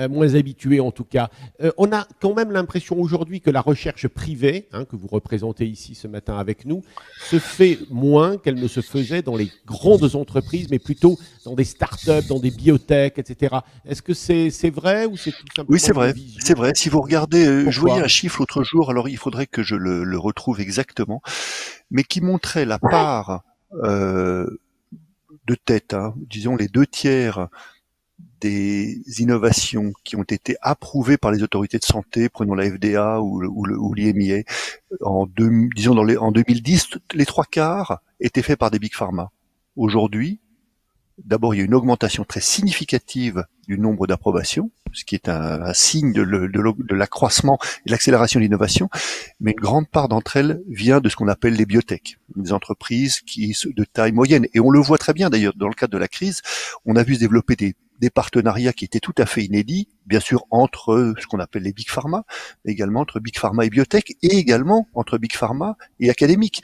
moins habitués en tout cas. On a quand même l'impression aujourd'hui que la recherche privée, que vous représentez ici ce matin avec nous, se fait moins qu'elle ne se faisait dans les grandes entreprises, mais plutôt dans des start-up, dans des biotech, etc. Est-ce que c'est vrai ou c'est tout simplement... Oui, c'est vrai. C'est vrai. Si vous regardez, je voyais un chiffre l'autre jour, alors il faudrait que je le retrouve exactement, mais qui montrait la part de tête, disons les 2/3 des innovations qui ont été approuvées par les autorités de santé, prenons la FDA ou l'IMIA, en 2010, les 3/4 étaient faits par des big pharma. Aujourd'hui, d'abord, il y a une augmentation très significative du nombre d'approbations, ce qui est un signe de l'accroissement et de l'accélération de l'innovation, mais une grande part d'entre elles vient de ce qu'on appelle les biotech, des entreprises de taille moyenne. Et on le voit très bien d'ailleurs dans le cadre de la crise, on a vu se développer des des partenariats qui étaient tout à fait inédits, bien sûr entre ce qu'on appelle les Big Pharma, mais également entre Big Pharma et biotech, et également entre Big Pharma et académiques.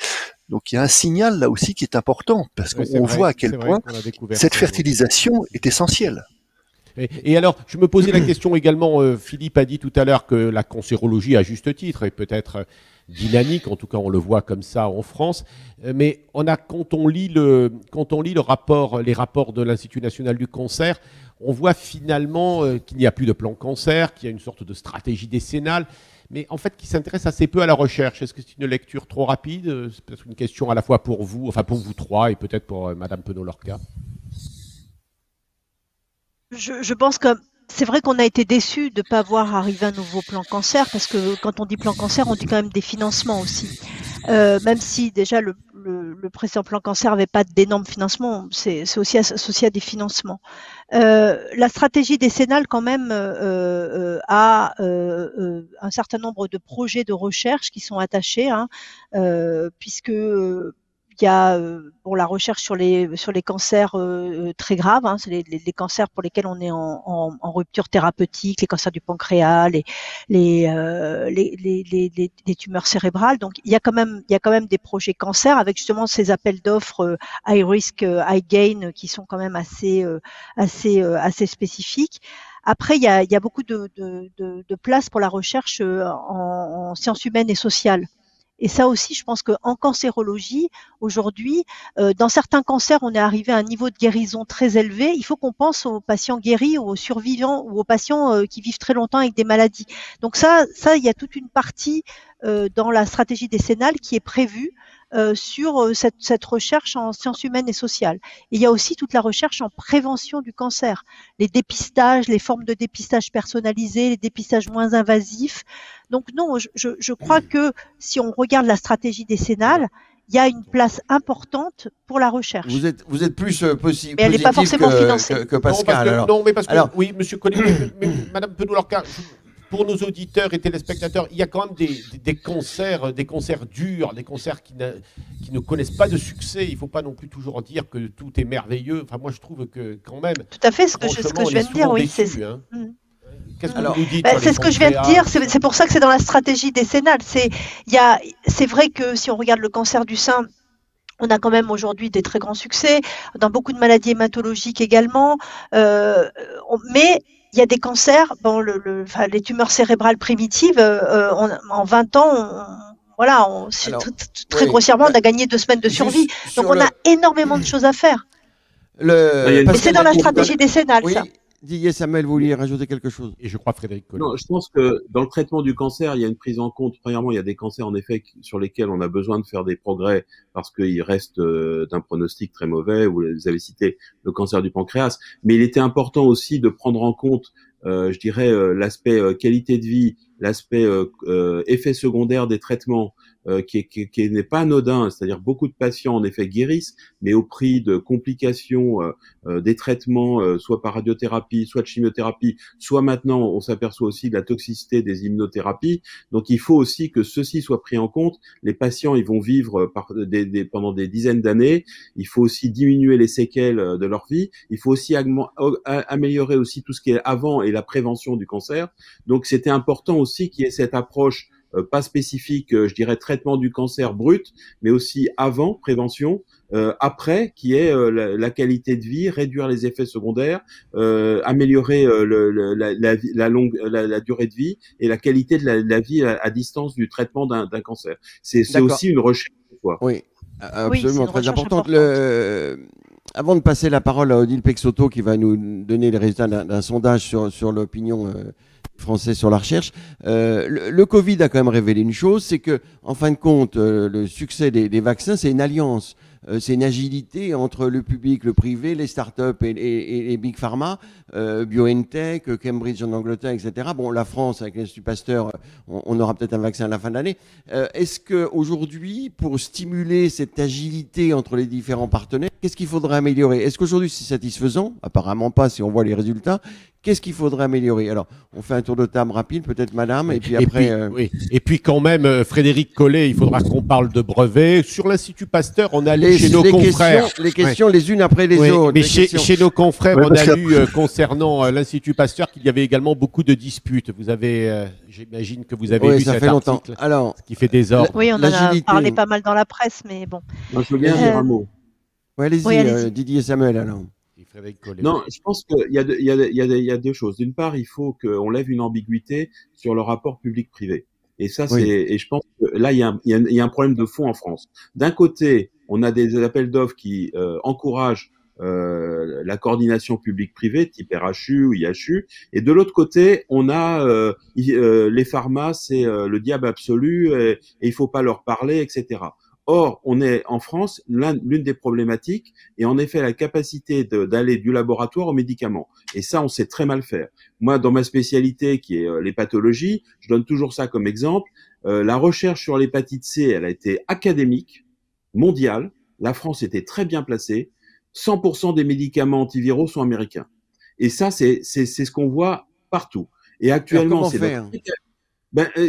Donc il y a un signal là aussi qui est important, parce qu'on voit à quel point cette fertilisation est essentielle. Et alors, je me posais la question également, Philippe a dit tout à l'heure que la cancérologie, à juste titre, est peut-être dynamique, en tout cas on le voit comme ça en France, mais quand on lit les rapports de l'Institut national du cancer, on voit finalement qu'il n'y a plus de plan cancer, qu'il y a une sorte de stratégie décennale, mais en fait qui s'intéresse assez peu à la recherche. Est-ce que c'est une lecture trop rapide? C'est peut-être une question à la fois pour vous, enfin pour vous trois, et peut-être pour Madame Penaud-Lorca. Je pense que c'est vrai qu'on a été déçus de ne pas voir arriver un nouveau plan cancer, parce que quand on dit plan cancer, on dit quand même des financements aussi. Même si déjà le précédent plan cancer n'avait pas d'énormes financements, c'est aussi associé à des financements. La stratégie décennale quand même a un certain nombre de projets de recherche qui sont attachés, puisque il y a la recherche sur les cancers très graves, c'est les cancers pour lesquels on est en rupture thérapeutique, les cancers du pancréas, les tumeurs cérébrales. Donc il y a quand même des projets cancer avec justement ces appels d'offres high risk, high gain qui sont quand même assez spécifiques. Après, il y a beaucoup de place pour la recherche en sciences humaines et sociales. Et ça aussi, je pense qu'en cancérologie, aujourd'hui, dans certains cancers, on est arrivé à un niveau de guérison très élevé. Il faut qu'on pense aux patients guéris ou aux survivants ou aux patients qui vivent très longtemps avec des maladies. Donc ça, il y a toute une partie dans la stratégie décennale qui est prévue sur cette recherche en sciences humaines et sociales. Et il y a aussi toute la recherche en prévention du cancer, les dépistages, les formes de dépistage personnalisés, les dépistages moins invasifs. Donc non, je crois que si on regarde la stratégie décennale, il y a une place importante pour la recherche. Vous êtes plus positif mais elle n'est pas forcément financée. Que Pascal. Oui, Monsieur Collet, Madame Penaud-Lorca, pour nos auditeurs et téléspectateurs, il y a quand même des cancers durs, des cancers qui ne connaissent pas de succès. Il ne faut pas non plus toujours dire que tout est merveilleux. Enfin, moi, je trouve que quand même. Tout à fait, ce que je viens de dire, oui. Qu'est-ce que vous nous dites c'est ce que je viens de dire. C'est pour ça que c'est dans la stratégie décennale. C'est vrai que si on regarde le cancer du sein, on a quand même aujourd'hui des très grands succès dans beaucoup de maladies hématologiques également, mais il y a des cancers, les tumeurs cérébrales primitives, en 20 ans, très grossièrement, on a gagné 2 semaines de survie. Donc on a énormément de choses à faire. Et c'est dans la stratégie décennale, ça. Didier Samel, vous vouliez rajouter quelque chose? Et je crois Frédéric Collet. Non, je pense que dans le traitement du cancer, il y a une prise en compte. Premièrement, il y a des cancers en effet sur lesquels on a besoin de faire des progrès parce qu'ils restent d'un pronostic très mauvais. Vous avez cité le cancer du pancréas, mais il était important aussi de prendre en compte, je dirais, l'aspect qualité de vie, l'aspect effet secondaire des traitements. Qui n'est pas anodin, c'est-à-dire beaucoup de patients en effet guérissent, mais au prix de complications des traitements, soit par radiothérapie, soit de chimiothérapie, soit maintenant on s'aperçoit aussi de la toxicité des immunothérapies. Donc il faut aussi que ceci soit pris en compte. Les patients, ils vont vivre pendant des dizaines d'années. Il faut aussi diminuer les séquelles de leur vie. Il faut aussi améliorer aussi tout ce qui est avant et la prévention du cancer. Donc c'était important aussi qu'il y ait cette approche pas spécifique, je dirais traitement du cancer brut, mais aussi avant, prévention, après, qui est la qualité de vie, réduire les effets secondaires, améliorer la durée de vie et la qualité de la vie à distance du traitement d'un cancer. C'est aussi une recherche. Oui, absolument, très importante. Avant de passer la parole à Odile Peixoto qui va nous donner les résultats d'un sondage sur l'opinion français sur la recherche, le Covid a quand même révélé une chose, c'est que en fin de compte, le succès des vaccins, c'est une alliance. C'est une agilité entre le public, le privé, les startups et les big pharma, BioNTech, Cambridge en Angleterre, etc. Bon, la France, avec l'Institut Pasteur, on aura peut-être un vaccin à la fin de l'année. Est-ce qu'aujourd'hui, pour stimuler cette agilité entre les différents partenaires, qu'est-ce qu'il faudrait améliorer? Est-ce qu'aujourd'hui c'est satisfaisant? Apparemment pas si on voit les résultats. Qu'est-ce qu'il faudrait améliorer? Alors, on fait un tour de table rapide, peut-être madame, et puis après... oui. Et puis quand même, Frédéric Collet, il faudra qu'on parle de brevets. Sur l'Institut Pasteur, on a lu chez nos confrères... Les questions les unes après les autres. Mais chez nos confrères, Ouais, on a lu concernant l'Institut Pasteur qu'il y avait également beaucoup de disputes. Vous avez, j'imagine que vous avez lu ça cet fait longtemps. article Alors, qui fait désordre. Oui, on en a L'agilité. parlé pas mal dans la presse, mais bon. Moi, je veux bien dire un mot. ouais, allez-y, Oui, allez-y. Didier Samuel, alors. Et Frédéric Collet. Non, je pense qu'il y a deux choses. D'une part, il faut qu'on lève une ambiguïté sur le rapport public-privé. Et ça, Oui. et je pense que là, il y a un problème de fond en France. D'un côté, on a des appels d'offres qui encouragent la coordination publique-privée, type RHU ou IHU, et de l'autre côté, on a les pharma, c'est le diable absolu, et il faut pas leur parler, etc. Or, on est en France, l'une des problématiques est en effet la capacité d'aller du laboratoire aux médicaments. Et ça, on sait très mal faire. Moi, dans ma spécialité, qui est les pathologies, je donne toujours ça comme exemple. La recherche sur l'hépatite C, elle a été académique, mondiale. La France était très bien placée. 100% des médicaments antiviraux sont américains. Et ça, c'est ce qu'on voit partout. Et actuellement, comment c'est faire?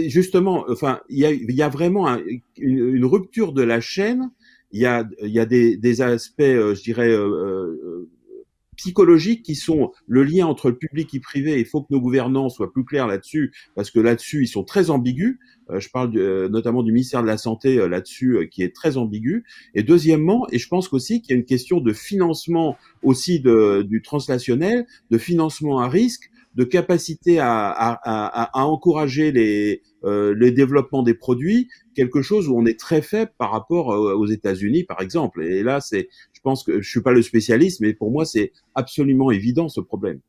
justement, enfin, il y a vraiment une rupture de la chaîne. Il y a des aspects, je dirais, psychologiques qui sont le lien entre le public et le privé. Il faut que nos gouvernants soient plus clairs là-dessus, parce que là-dessus, ils sont très ambigus. Je parle notamment du ministère de la Santé là-dessus, qui est très ambigu. Et deuxièmement, et je pense qu'aussi qu'il y a une question de financement aussi du translationnel, de financement à risque, de capacité à encourager les développements des produits, quelque chose où on est très faible par rapport aux États-Unis, par exemple. Et là, je pense que je suis pas le spécialiste, mais pour moi, c'est absolument évident ce problème.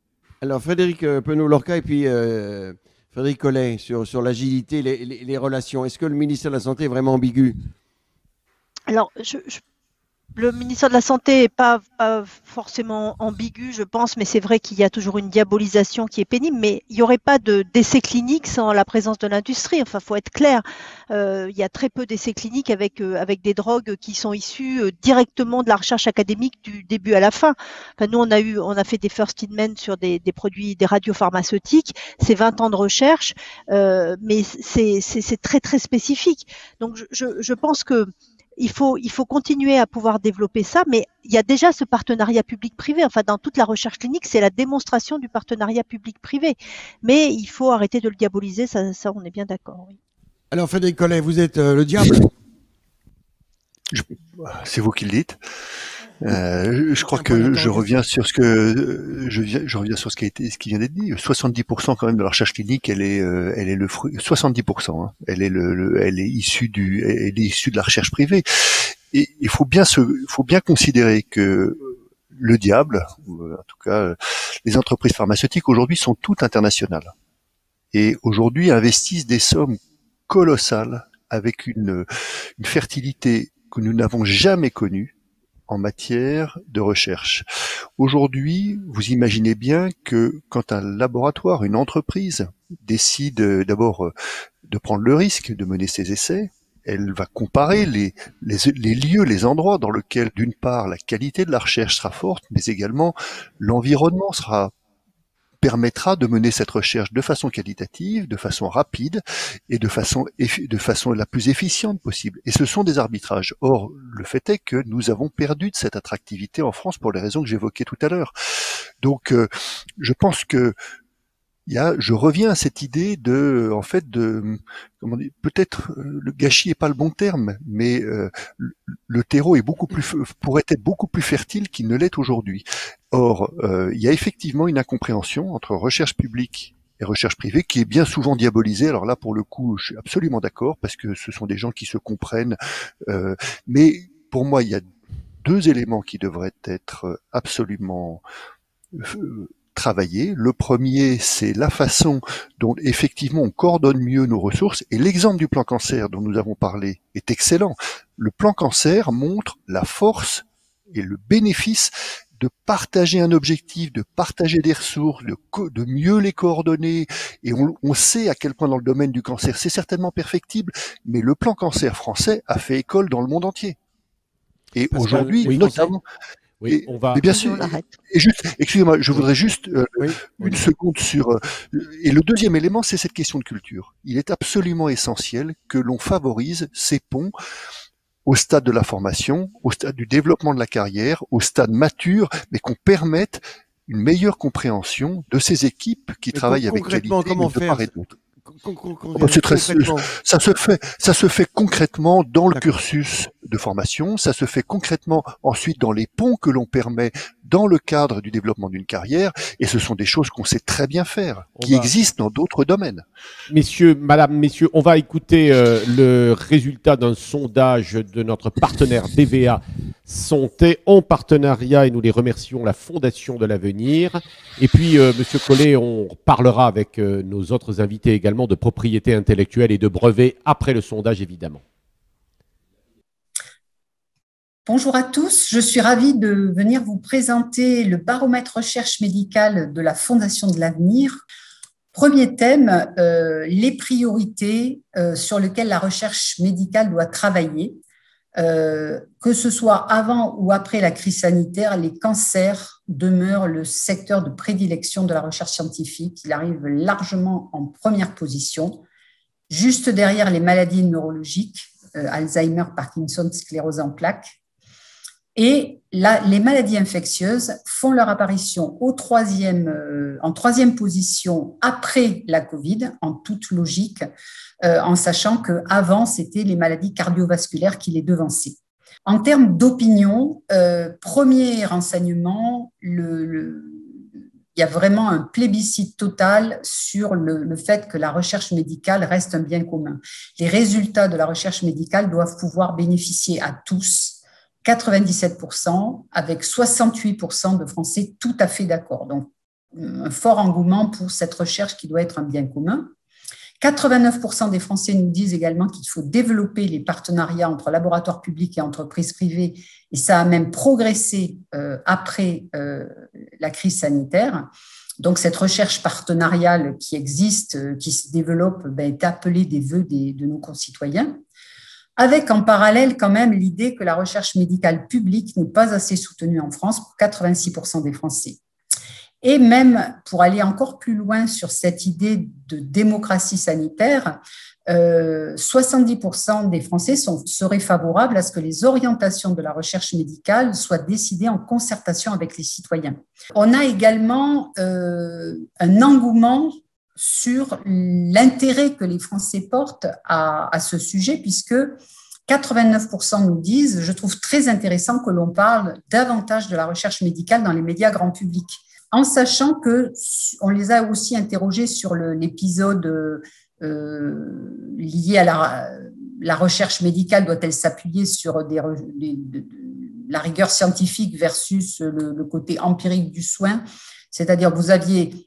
Alors, Frédéric Penaud-Lorca et puis Frédéric Collet sur l'agilité, les relations. Est-ce que le ministère de la Santé est vraiment ambigu? Alors, le ministère de la Santé n'est pas forcément ambigu, je pense, mais c'est vrai qu'il y a toujours une diabolisation qui est pénible, mais il n'y aurait pas d'essais cliniques sans la présence de l'industrie. Enfin, il faut être clair, il y a très peu d'essais cliniques avec des drogues qui sont issues directement de la recherche académique du début à la fin. Enfin, nous, on a fait des first in men sur des produits, des radiopharmaceutiques, c'est 20 ans de recherche, mais c'est très, très spécifique. Donc, je pense que il faut continuer à pouvoir développer ça, mais il y a déjà ce partenariat public-privé. Enfin, dans toute la recherche clinique, c'est la démonstration du partenariat public-privé. Mais il faut arrêter de le diaboliser, ça on est bien d'accord. Oui. Alors, Frédéric Collet, vous êtes le diable? C'est vous qui le dites. Je crois que je reviens sur ce que je reviens sur ce qui vient d'être dit. 70% quand même de la recherche clinique, elle est le fruit. 70%, hein, elle est issue de la recherche privée. Et il faut bien considérer que le diable, ou en tout cas les entreprises pharmaceutiques aujourd'hui sont toutes internationales. Et aujourd'hui investissent des sommes colossales avec une fertilité que nous n'avons jamais connue en matière de recherche. Aujourd'hui, vous imaginez bien que quand un laboratoire, une entreprise décide d'abord de prendre le risque de mener ses essais, elle va comparer les lieux, les endroits dans lesquels, d'une part, la qualité de la recherche sera forte, mais également l'environnement permettra de mener cette recherche de façon qualitative, de façon rapide et de façon la plus efficiente possible. Et ce sont des arbitrages. Or, le fait est que nous avons perdu de cette attractivité en France pour les raisons que j'évoquais tout à l'heure. Donc, je pense que je reviens à cette idée peut-être le gâchis est pas le bon terme, mais le terreau est pourrait être beaucoup plus fertile qu'il ne l'est aujourd'hui. Or, il y a effectivement une incompréhension entre recherche publique et recherche privée qui est bien souvent diabolisée. Alors là, pour le coup, je suis absolument d'accord parce que ce sont des gens qui se comprennent. Mais pour moi, il y a deux éléments qui devraient être absolument travailler. Le premier, c'est la façon dont effectivement on coordonne mieux nos ressources, et l'exemple du plan cancer dont nous avons parlé est excellent. Le plan cancer montre la force et le bénéfice de partager un objectif, de partager des ressources, de mieux les coordonner, et on sait à quel point dans le domaine du cancer c'est certainement perfectible, mais le plan cancer français a fait école dans le monde entier. Et Parce que, aujourd'hui, oui, notamment, oui, on va. mais bien sûr, On l'arrête. et juste, excusez-moi, je voudrais juste Oui. une seconde sur. Et le deuxième élément, c'est cette question de culture. Il est absolument essentiel que l'on favorise ces ponts au stade de la formation, au stade du développement de la carrière, au stade mature, mais qu'on permette une meilleure compréhension de ces équipes qui Mais travaillent avec qualité, concrètement, comment mais de faire part et d'autre. Concrètement. C'est très, ça se fait concrètement dans le cursus de formation, ça se fait concrètement ensuite dans les ponts que l'on permet dans le cadre du développement d'une carrière, et ce sont des choses qu'on sait très bien faire, qui existent dans d'autres domaines. Messieurs, on va écouter le résultat d'un sondage de notre partenaire BVA Santé en partenariat, et nous les remercions, la Fondation de l'Avenir. Et puis, Monsieur Collet, on parlera avec nos autres invités également de propriété intellectuelle et de brevets après le sondage, évidemment. Bonjour à tous, je suis ravie de venir vous présenter le baromètre recherche médicale de la Fondation de l'Avenir. Premier thème, les priorités sur lesquelles la recherche médicale doit travailler. Que ce soit avant ou après la crise sanitaire, les cancers demeurent le secteur de prédilection de la recherche scientifique. Il arrive largement en première position, juste derrière les maladies neurologiques, Alzheimer, Parkinson, sclérose en plaques. Et là, les maladies infectieuses font leur apparition en troisième position après la Covid, en toute logique, en sachant qu'avant, c'était les maladies cardiovasculaires qui les devançaient. En termes d'opinion, premier renseignement, il y a vraiment un plébiscite total sur le fait que la recherche médicale reste un bien commun. Les résultats de la recherche médicale doivent pouvoir bénéficier à tous, 97%, avec 68% de Français tout à fait d'accord. Donc, un fort engouement pour cette recherche qui doit être un bien commun. 89% des Français nous disent également qu'il faut développer les partenariats entre laboratoires publics et entreprises privées, et ça a même progressé après la crise sanitaire. Donc, cette recherche partenariale qui existe, qui se développe, est appelée des vœux de nos concitoyens, avec en parallèle quand même l'idée que la recherche médicale publique n'est pas assez soutenue en France pour 86% des Français. Et même pour aller encore plus loin sur cette idée de démocratie sanitaire, 70% des Français seraient favorables à ce que les orientations de la recherche médicale soient décidées en concertation avec les citoyens. On a également un engouement sur l'intérêt que les Français portent à ce sujet, puisque 89% nous disent « Je trouve très intéressant que l'on parle davantage de la recherche médicale dans les médias grand public », en sachant qu'on les a aussi interrogés sur l'épisode lié à la recherche médicale, doit-elle s'appuyer sur la rigueur scientifique versus le côté empirique du soin, c'est-à-dire vous aviez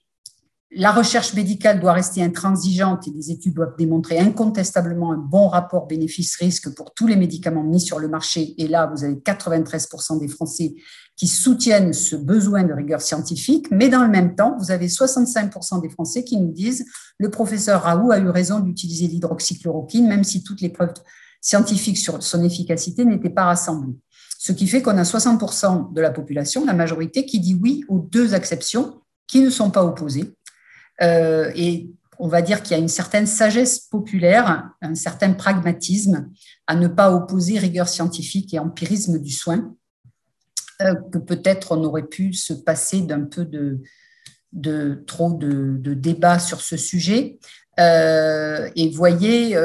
la recherche médicale doit rester intransigeante et les études doivent démontrer incontestablement un bon rapport bénéfice-risque pour tous les médicaments mis sur le marché. Et là, vous avez 93% des Français qui soutiennent ce besoin de rigueur scientifique. Mais dans le même temps, vous avez 65% des Français qui nous disent « Le professeur Raoult a eu raison d'utiliser l'hydroxychloroquine, même si toutes les preuves scientifiques sur son efficacité n'étaient pas rassemblées. » Ce qui fait qu'on a 60% de la population, la majorité, qui dit oui aux deux exceptions qui ne sont pas opposées. Et on va dire qu'il y a une certaine sagesse populaire, un certain pragmatisme à ne pas opposer rigueur scientifique et empirisme du soin, que peut-être on aurait pu se passer d'un peu trop de débat sur ce sujet. Et voyez,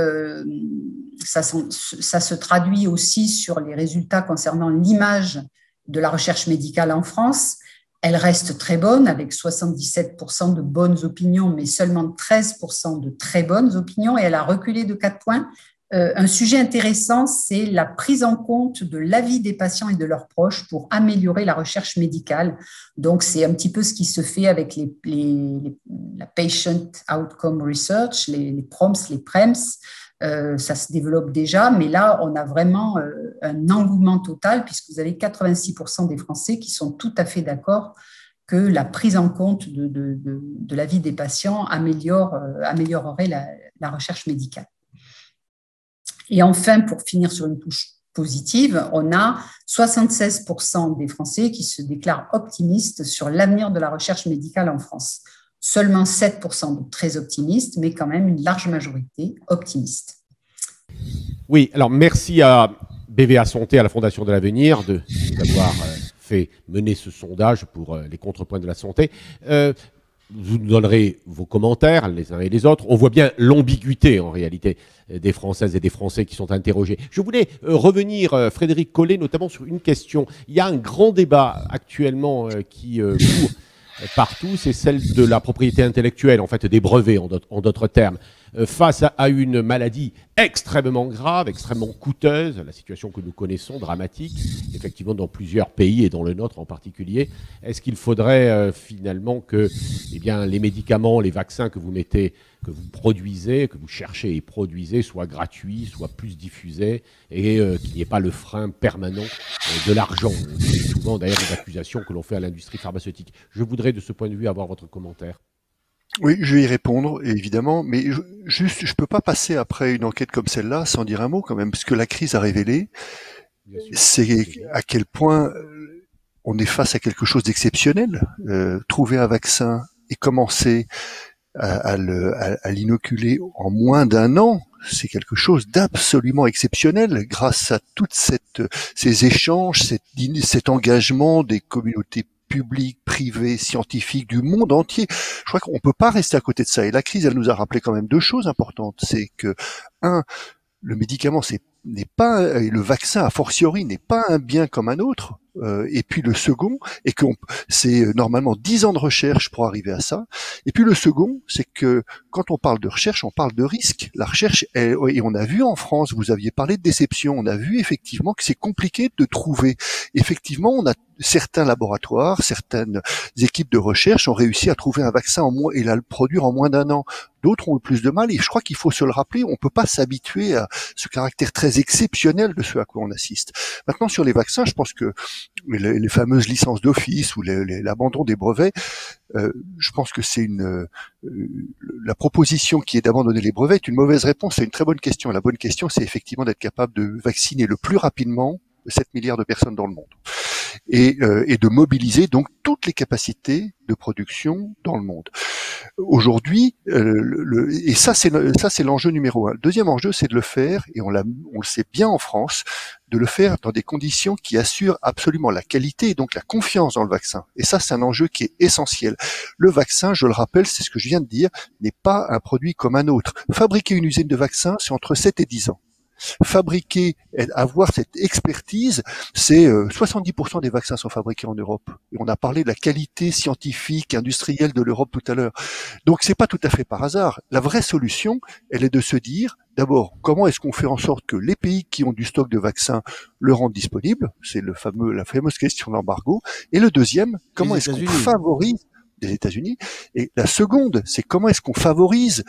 ça se traduit aussi sur les résultats concernant l'image de la recherche médicale en France. Elle reste très bonne, avec 77% de bonnes opinions, mais seulement 13% de très bonnes opinions, et elle a reculé de 4 points. Un sujet intéressant, c'est la prise en compte de l'avis des patients et de leurs proches pour améliorer la recherche médicale. Donc, c'est un petit peu ce qui se fait avec la Patient Outcome Research, les PROMS, les PREMS. Ça se développe déjà, mais là, on a vraiment un engouement total puisque vous avez 86% des Français qui sont tout à fait d'accord que la prise en compte de l'avis des patients améliorerait la recherche médicale. Et enfin, pour finir sur une touche positive, on a 76% des Français qui se déclarent optimistes sur l'avenir de la recherche médicale en France. Seulement 7% donc très optimistes, mais quand même une large majorité optimiste. Oui, alors merci à BVA Santé, à la Fondation de l'Avenir, d'avoir fait mener ce sondage pour les contrepoints de la santé. Vous nous donnerez vos commentaires les uns et les autres. On voit bien l'ambiguïté en réalité des Françaises et des Français qui sont interrogés. Je voulais revenir, Frédéric Collet, notamment sur une question. Il y a un grand débat actuellement qui court partout, c'est celle de la propriété intellectuelle, en fait des brevets en d'autres termes. Face à une maladie extrêmement grave, extrêmement coûteuse, la situation que nous connaissons, dramatique, effectivement dans plusieurs pays et dans le nôtre en particulier, est-ce qu'il faudrait finalement que les médicaments, les vaccins que vous mettez, que vous produisez, que vous cherchez et produisez soient gratuits, soient plus diffusés et qu'il n'y ait pas le frein permanent de l'argent. C'est souvent d'ailleurs des accusations que l'on fait à l'industrie pharmaceutique. Je voudrais de ce point de vue avoir votre commentaire. Oui, je vais y répondre, évidemment, mais je peux pas passer après une enquête comme celle-là sans dire un mot quand même, parce que la crise a révélé, c'est à quel point on est face à quelque chose d'exceptionnel. Trouver un vaccin et commencer à l'inoculer en moins d'un an, c'est quelque chose d'absolument exceptionnel grâce à toutes ces échanges, cet engagement des communautés public, privé, scientifique, du monde entier. Je crois qu'on peut pas rester à côté de ça. Et la crise, elle nous a rappelé quand même deux choses importantes. C'est que, le médicament, n'est pas, et le vaccin, a fortiori, n'est pas un bien comme un autre. Et puis le second, et que c'est normalement 10 ans de recherche pour arriver à ça. Et puis le second, c'est que quand on parle de recherche, on parle de risque. La recherche, et on a vu en France, vous aviez parlé de déception, on a vu effectivement que c'est compliqué de trouver. Effectivement, on a certains laboratoires, certaines équipes de recherche ont réussi à trouver un vaccin et à le produire en moins d'un an. D'autres ont eu plus de mal, et je crois qu'il faut se le rappeler, on peut pas s'habituer à ce caractère très exceptionnel de ce à quoi on assiste. Maintenant, sur les vaccins, je pense que les fameuses licences d'office ou l'abandon des brevets, je pense que c'est la proposition qui est d'abandonner les brevets est une mauvaise réponse, c'est une très bonne question. La bonne question, c'est effectivement d'être capable de vacciner le plus rapidement 7 milliards de personnes dans le monde. Et de mobiliser donc toutes les capacités de production dans le monde. Aujourd'hui, et ça c'est l'enjeu numéro un. Le deuxième enjeu, c'est de le faire, et on le sait bien en France, de le faire dans des conditions qui assurent absolument la qualité et donc la confiance dans le vaccin. Et ça, c'est un enjeu qui est essentiel. Le vaccin, je le rappelle, c'est ce que je viens de dire, n'est pas un produit comme un autre. Fabriquer une usine de vaccins, c'est entre 7 et 10 ans. Fabriquer, avoir cette expertise, c'est 70% des vaccins sont fabriqués en Europe. Et on a parlé de la qualité scientifique, industrielle de l'Europe tout à l'heure. Donc c'est pas tout à fait par hasard. La vraie solution, elle est de se dire, d'abord, comment est-ce qu'on fait en sorte que les pays qui ont du stock de vaccins le rendent disponible? C'est la fameuse question d'embargo. Et le deuxième, comment est-ce qu'on favorise des États-Unis. Et la seconde, c'est comment est-ce qu'on favorise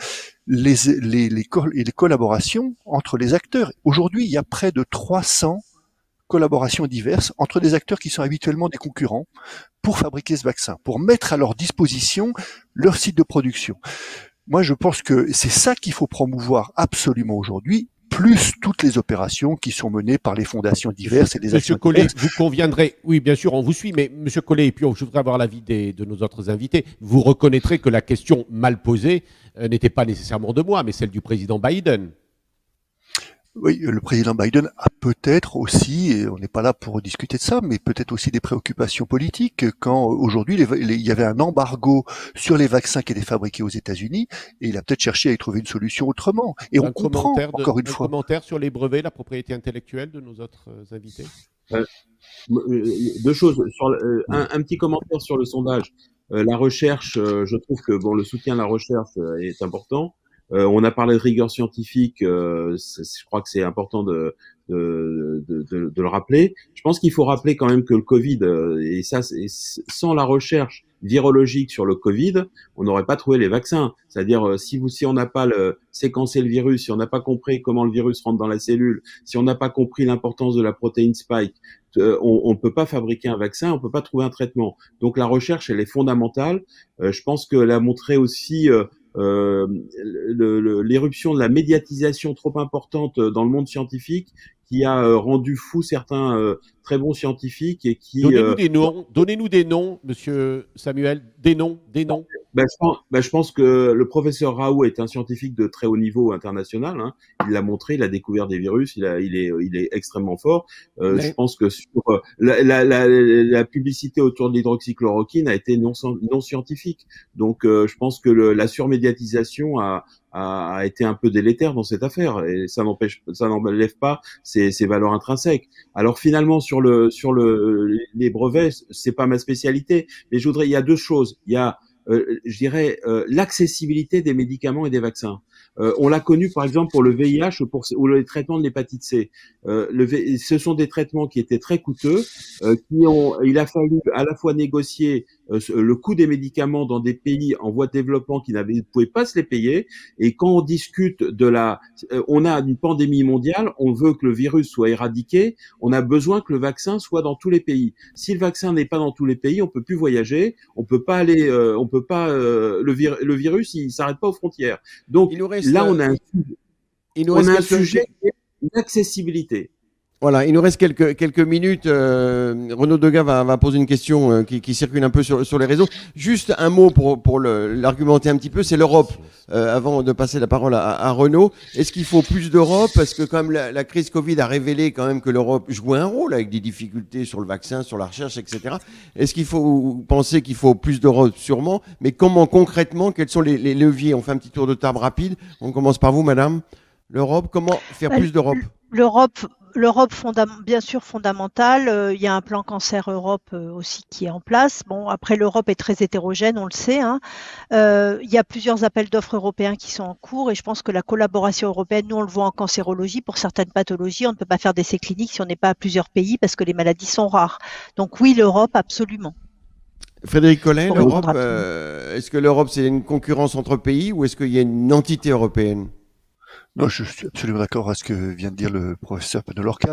les collaborations entre les acteurs. Aujourd'hui, il y a près de 300 collaborations diverses entre des acteurs qui sont habituellement des concurrents pour fabriquer ce vaccin, pour mettre à leur disposition leur site de production. Moi, je pense que c'est ça qu'il faut promouvoir absolument aujourd'hui, plus toutes les opérations qui sont menées par les fondations diverses et les actions diverses. Monsieur Collet, vous conviendrez, oui bien sûr on vous suit, mais Monsieur Collet, et puis je voudrais avoir l'avis de nos autres invités, vous reconnaîtrez que la question mal posée n'était pas nécessairement de moi, mais celle du président Biden. Oui, le président Biden a peut-être aussi, et on n'est pas là pour discuter de ça, mais peut-être aussi des préoccupations politiques quand aujourd'hui il y avait un embargo sur les vaccins qui étaient fabriqués aux États-Unis et il a peut-être cherché à y trouver une solution autrement. Et on comprend encore une fois. Un commentaire sur les brevets, la propriété intellectuelle de nos autres invités. Deux choses. Un petit commentaire sur le sondage. La recherche, je trouve que le soutien à la recherche est important. On a parlé de rigueur scientifique, je crois que c'est important de le rappeler. Je pense qu'il faut rappeler quand même que le Covid, et ça, sans la recherche virologique sur le Covid, on n'aurait pas trouvé les vaccins. C'est-à-dire, si on n'a pas séquencé le virus, si on n'a pas compris comment le virus rentre dans la cellule, si on n'a pas compris l'importance de la protéine spike, on peut pas fabriquer un vaccin, on peut pas trouver un traitement. Donc la recherche, elle est fondamentale. Je pense qu'elle a montré aussi l'éruption de la médiatisation trop importante dans le monde scientifique qui a rendu fous certains très bons scientifiques et qui... Donnez-nous des noms, monsieur Samuel, des noms. Je pense que le professeur Raoult est un scientifique de très haut niveau international. Hein. Il l'a montré, il a découvert des virus, il est extrêmement fort. Je pense que sur la publicité autour de l'hydroxychloroquine a été non scientifique. Donc, je pense que la surmédiatisation a été un peu délétère dans cette affaire, et ça n'enlève pas ses valeurs intrinsèques. Alors finalement sur les brevets, c'est pas ma spécialité, mais il y a deux choses. Il y a je dirais l'accessibilité des médicaments et des vaccins. On l'a connu par exemple pour le VIH ou le traitement de l'hépatite C. Ce sont des traitements qui étaient très coûteux, il a fallu à la fois négocier le coût des médicaments dans des pays en voie de développement qui ne pouvaient pas se les payer. Et quand on discute on a une pandémie mondiale, on veut que le virus soit éradiqué, on a besoin que le vaccin soit dans tous les pays. Si le vaccin n'est pas dans tous les pays, on peut plus voyager, on peut pas aller, le virus, il s'arrête pas aux frontières. Donc là, on a un sujet d'accessibilité. Voilà, il nous reste quelques minutes. Renaud Degas va poser une question qui circule un peu sur les réseaux. Juste un mot pour l'argumenter un petit peu, c'est l'Europe. Avant de passer la parole à Renaud, est-ce qu'il faut plus d'Europe? Parce que quand même la crise Covid a révélé quand même que l'Europe jouait un rôle avec des difficultés sur le vaccin, sur la recherche, etc. Est-ce qu'il faut penser qu'il faut plus d'Europe? Sûrement. Mais comment concrètement, quels sont les leviers? On fait un petit tour de table rapide. On commence par vous, madame. L'Europe, comment faire plus d'Europe? L'Europe, bien sûr fondamentale. Il y a un plan cancer Europe aussi qui est en place. Bon, après l'Europe est très hétérogène, on le sait. Hein. Il y a plusieurs appels d'offres européens qui sont en cours et je pense que la collaboration européenne, nous on le voit en cancérologie, pour certaines pathologies, on ne peut pas faire d'essais cliniques si on n'est pas à plusieurs pays parce que les maladies sont rares. Donc oui, l'Europe, absolument. Frédéric Collet, l'Europe, est-ce que l'Europe c'est une concurrence entre pays ou est-ce qu'il y a une entité européenne? Non, je suis absolument d'accord à ce que vient de dire le professeur Penolorca.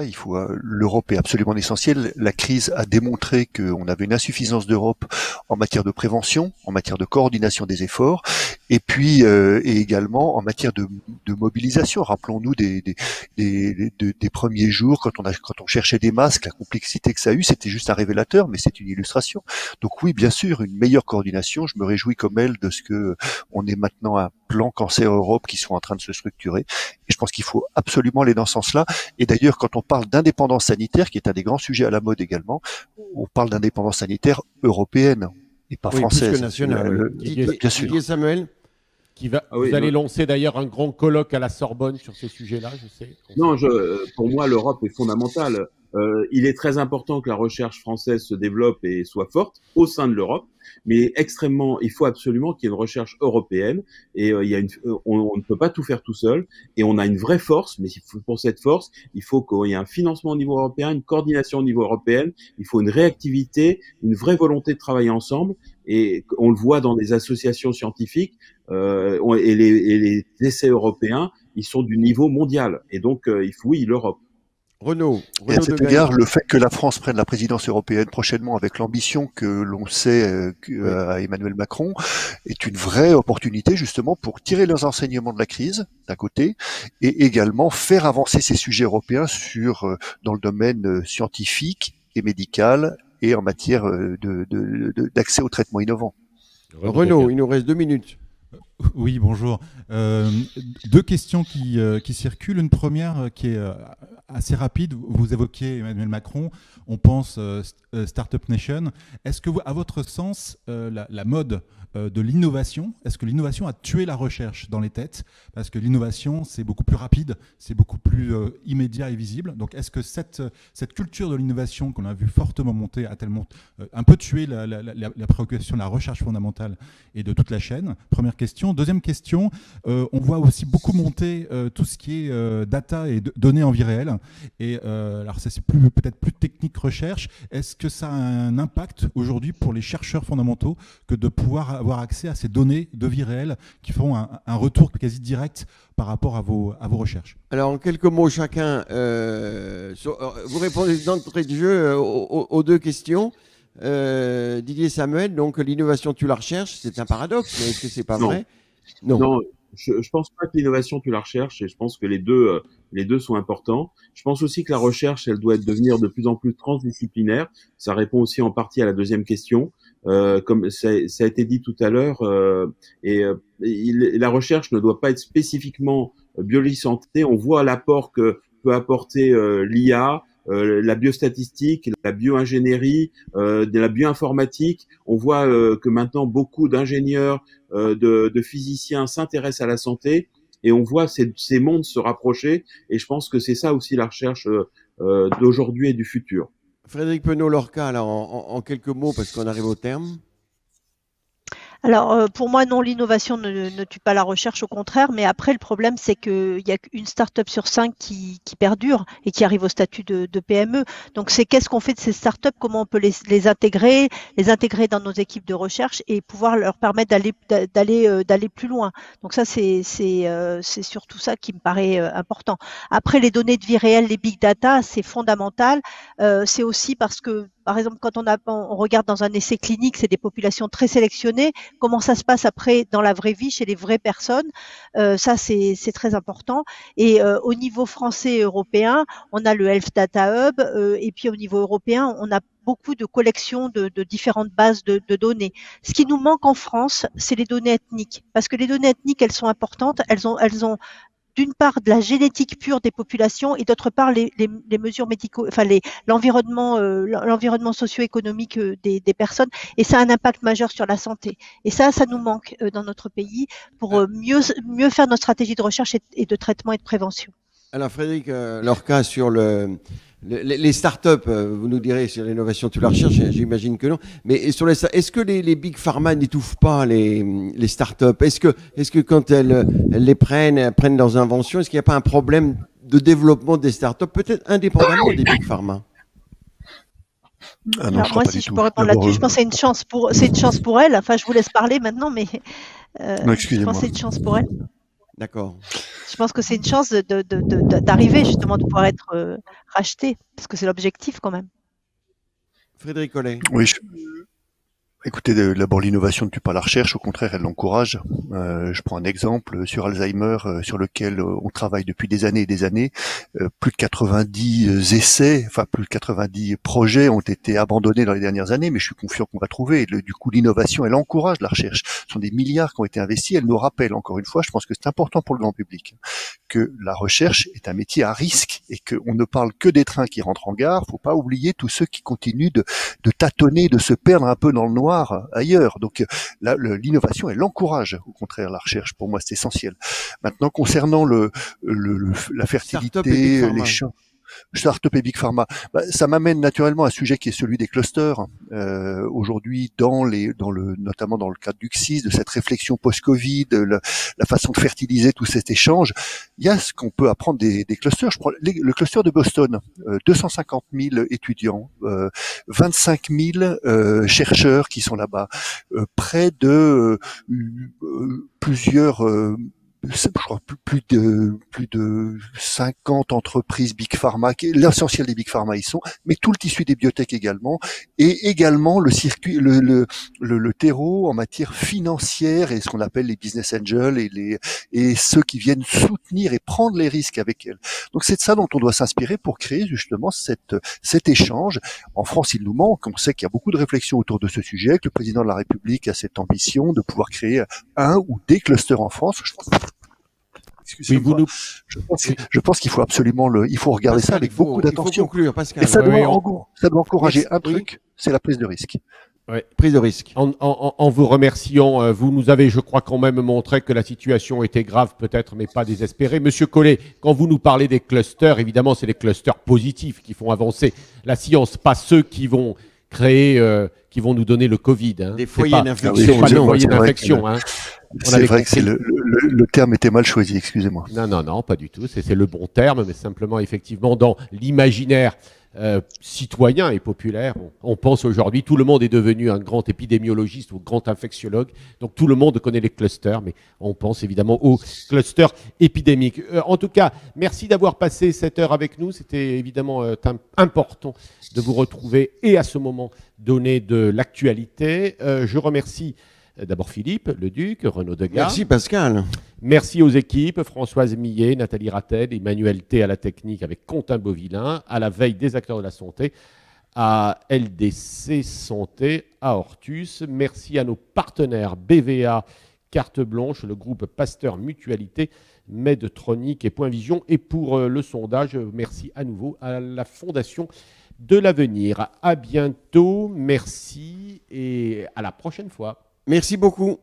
L'Europe est absolument essentielle. La crise a démontré qu'on avait une insuffisance d'Europe en matière de prévention, en matière de coordination des efforts, et puis et également en matière de mobilisation. Rappelons-nous des premiers jours quand on cherchait des masques, la complexité que ça a eu, c'était juste un révélateur, mais c'est une illustration. Donc oui, bien sûr, une meilleure coordination. Je me réjouis comme elle de ce que on est maintenant un plan cancer Europe qui sont en train de se structurer. Et je pense qu'il faut absolument aller dans ce sens-là. Et d'ailleurs, quand on parle d'indépendance sanitaire, qui est un des grands sujets à la mode également, on parle d'indépendance sanitaire européenne et pas française. Plus que nationale. Bien sûr. Didier Samuel, vous allez lancer d'ailleurs un grand colloque à la Sorbonne sur ces sujets-là, je sais. Non, pour moi, l'Europe est fondamentale. Il est très important que la recherche française se développe et soit forte au sein de l'Europe, mais il faut absolument qu'il y ait une recherche européenne et on ne peut pas tout faire tout seul et on a une vraie force, mais pour cette force, il faut qu'il y ait un financement au niveau européen, une coordination au niveau européen, il faut une réactivité, une vraie volonté de travailler ensemble et on le voit dans les associations scientifiques et les essais européens, ils sont du niveau mondial et donc oui, l'Europe. Renaud et à cet égard, le fait que la France prenne la présidence européenne prochainement avec l'ambition que l'on sait à Emmanuel Macron est une vraie opportunité justement pour tirer les enseignements de la crise d'un côté et également faire avancer ces sujets européens dans le domaine scientifique et médical et en matière d'accès aux traitements innovants. Renaud, il nous reste 2 minutes. Oui, bonjour. 2 questions qui circulent. Une première qui est assez rapide. Vous évoquiez Emmanuel Macron. On pense Startup Nation. Est-ce que, à votre sens, la mode de l'innovation, est-ce que l'innovation a tué la recherche dans les têtes? Parce que l'innovation, c'est beaucoup plus rapide, c'est beaucoup plus immédiat et visible. Donc, est-ce que cette culture de l'innovation qu'on a vu fortement monter a tellement un peu tué la préoccupation de la recherche fondamentale et de toute la chaîne? Première question. Deuxième question, on voit aussi beaucoup monter tout ce qui est data et données en vie réelle. Et alors, ça, c'est peut-être plus technique recherche. Est-ce que ça a un impact aujourd'hui pour les chercheurs fondamentaux que de pouvoir avoir accès à ces données de vie réelle qui font un retour quasi direct par rapport à vos recherches? Alors, en quelques mots chacun, vous répondez d'entrée de jeu aux 2 questions. Didier Samuel, donc l'innovation tue la recherche, c'est un paradoxe, mais est-ce que c'est pas vrai? Non, je pense pas que l'innovation tue la recherche et je pense que les deux Les deux sont importants. Je pense aussi que la recherche, elle doit devenir de plus en plus transdisciplinaire. Ça répond aussi en partie à la deuxième question. Comme ça a été dit tout à l'heure, la recherche ne doit pas être spécifiquement biologie santé. On voit l'apport que peut apporter l'IA, la biostatistique, la bioingénierie, de la bioinformatique. On voit que maintenant beaucoup d'ingénieurs, de physiciens s'intéressent à la santé et on voit ces mondes se rapprocher. Et je pense que c'est ça aussi la recherche d'aujourd'hui et du futur. Frédéric Penaud-Lorca, alors en quelques mots, parce qu'on arrive au terme. Alors, pour moi, non, l'innovation ne tue pas la recherche, au contraire. Mais après, le problème, c'est qu'il y a une start-up sur 5 qui perdure et qui arrive au statut de PME. Donc, c'est qu'est-ce qu'on fait de ces start-up, comment on peut les intégrer dans nos équipes de recherche et pouvoir leur permettre d'aller plus loin. Donc, ça, c'est surtout ça qui me paraît important. Après, les données de vie réelle, les big data, c'est fondamental. C'est aussi parce que, par exemple, quand on regarde dans un essai clinique, c'est des populations très sélectionnées. Comment ça se passe après dans la vraie vie chez les vraies personnes, ça c'est très important. Et au niveau français et européen, on a le Health Data Hub et puis au niveau européen, on a beaucoup de collections de différentes bases de données. Ce qui nous manque en France, c'est les données ethniques, parce que les données ethniques, elles sont importantes, elles ont d'une part de la génétique pure des populations et d'autre part les mesures médicaux, enfin l'environnement socio-économique des personnes, et ça a un impact majeur sur la santé. Et ça nous manque dans notre pays pour mieux faire notre stratégie de recherche et de traitement et de prévention. Alors Frédéric Lorca, sur les startups, vous nous direz sur l'innovation de la recherche, j'imagine que non. Mais est-ce que les big pharma n'étouffent pas les startups? Est-ce que quand elles les prennent dans invention, est-ce qu'il n'y a pas un problème de développement des startups, peut-être indépendamment des big pharma? Alors moi, si je peux répondre là-dessus, je pense que c'est une chance pour elles. Enfin, je vous laisse parler maintenant, mais non, je pense que c'est une chance pour elles. D'accord. Je pense que c'est une chance d'arriver justement, de pouvoir être racheté, parce que c'est l'objectif quand même. Frédéric Collet. Oui, écoutez, d'abord l'innovation ne tue pas la recherche, au contraire elle l'encourage. Je prends un exemple sur Alzheimer, sur lequel on travaille depuis des années et des années. Plus de 90 essais, enfin plus de 90 projets ont été abandonnés dans les dernières années, mais je suis confiant qu'on va trouver. Du coup, l'innovation, elle encourage la recherche. Ce sont des milliards qui ont été investis. Elle nous rappelle, encore une fois, je pense que c'est important pour le grand public, que la recherche est un métier à risque et qu'on ne parle que des trains qui rentrent en gare. Faut pas oublier tous ceux qui continuent de tâtonner, de se perdre un peu dans le noir ailleurs. Donc là, l'innovation, elle encourage au contraire la recherche. Pour moi, c'est essentiel. Maintenant, concernant la fertilité, les champs, Start-up et Big Pharma, ça m'amène naturellement à un sujet qui est celui des clusters. Aujourd'hui, notamment dans le cadre du CSIS, de cette réflexion post-Covid, la façon de fertiliser tout cet échange, il y a ce qu'on peut apprendre des clusters. Je prends le cluster de Boston, 250 000 étudiants, 25 000 chercheurs qui sont là-bas, près de plusieurs je crois plus de 50 entreprises Big Pharma, l'essentiel des Big Pharma y sont, mais tout le tissu des biotech également, et également le circuit, le terreau en matière financière et ce qu'on appelle les business angels et ceux qui viennent soutenir et prendre les risques avec elles. Donc c'est de ça dont on doit s'inspirer pour créer justement cet échange. En France, il nous manque. On sait qu'il y a beaucoup de réflexions autour de ce sujet, que le président de la République a cette ambition de pouvoir créer un ou des clusters en France. Je pense qu'il faut absolument il faut regarder ça avec beaucoup d'attention. Il faut conclure, Pascal. Et ça doit encourager un truc, c'est la prise de risque. Ouais. Prise de risque. En vous remerciant, vous nous avez, je crois, quand même montré que la situation était grave, peut-être, mais pas désespérée. Monsieur Collet, quand vous nous parlez des clusters, évidemment, c'est les clusters positifs qui font avancer la science, pas ceux qui vont créer, qui vont nous donner le Covid. Hein. Des foyers d'infection. Des foyers d'infection. C'est vrai que le terme était mal choisi, excusez-moi. Non, pas du tout. C'est le bon terme, mais simplement, effectivement, dans l'imaginaire citoyen et populaire, on pense aujourd'hui, tout le monde est devenu un grand épidémiologiste ou grand infectiologue, donc tout le monde connaît les clusters, mais on pense évidemment aux clusters épidémiques. En tout cas, merci d'avoir passé cette heure avec nous. C'était évidemment important de vous retrouver et à ce moment donné de l'actualité. Je remercie D'abord Philippe Leduc, Renaud Degas. Merci Pascal. Merci aux équipes, Françoise Millet, Nathalie Rattel, Emmanuel T à la technique avec Quentin Beauvillain, à la veille des acteurs de la santé, à LDC Santé, à Hortus. Merci à nos partenaires BVA, Carte Blanche, le groupe Pasteur Mutualité, Medtronic et Point Vision. Et pour le sondage, merci à nouveau à la Fondation de l'Avenir. À bientôt, merci et à la prochaine fois. Merci beaucoup.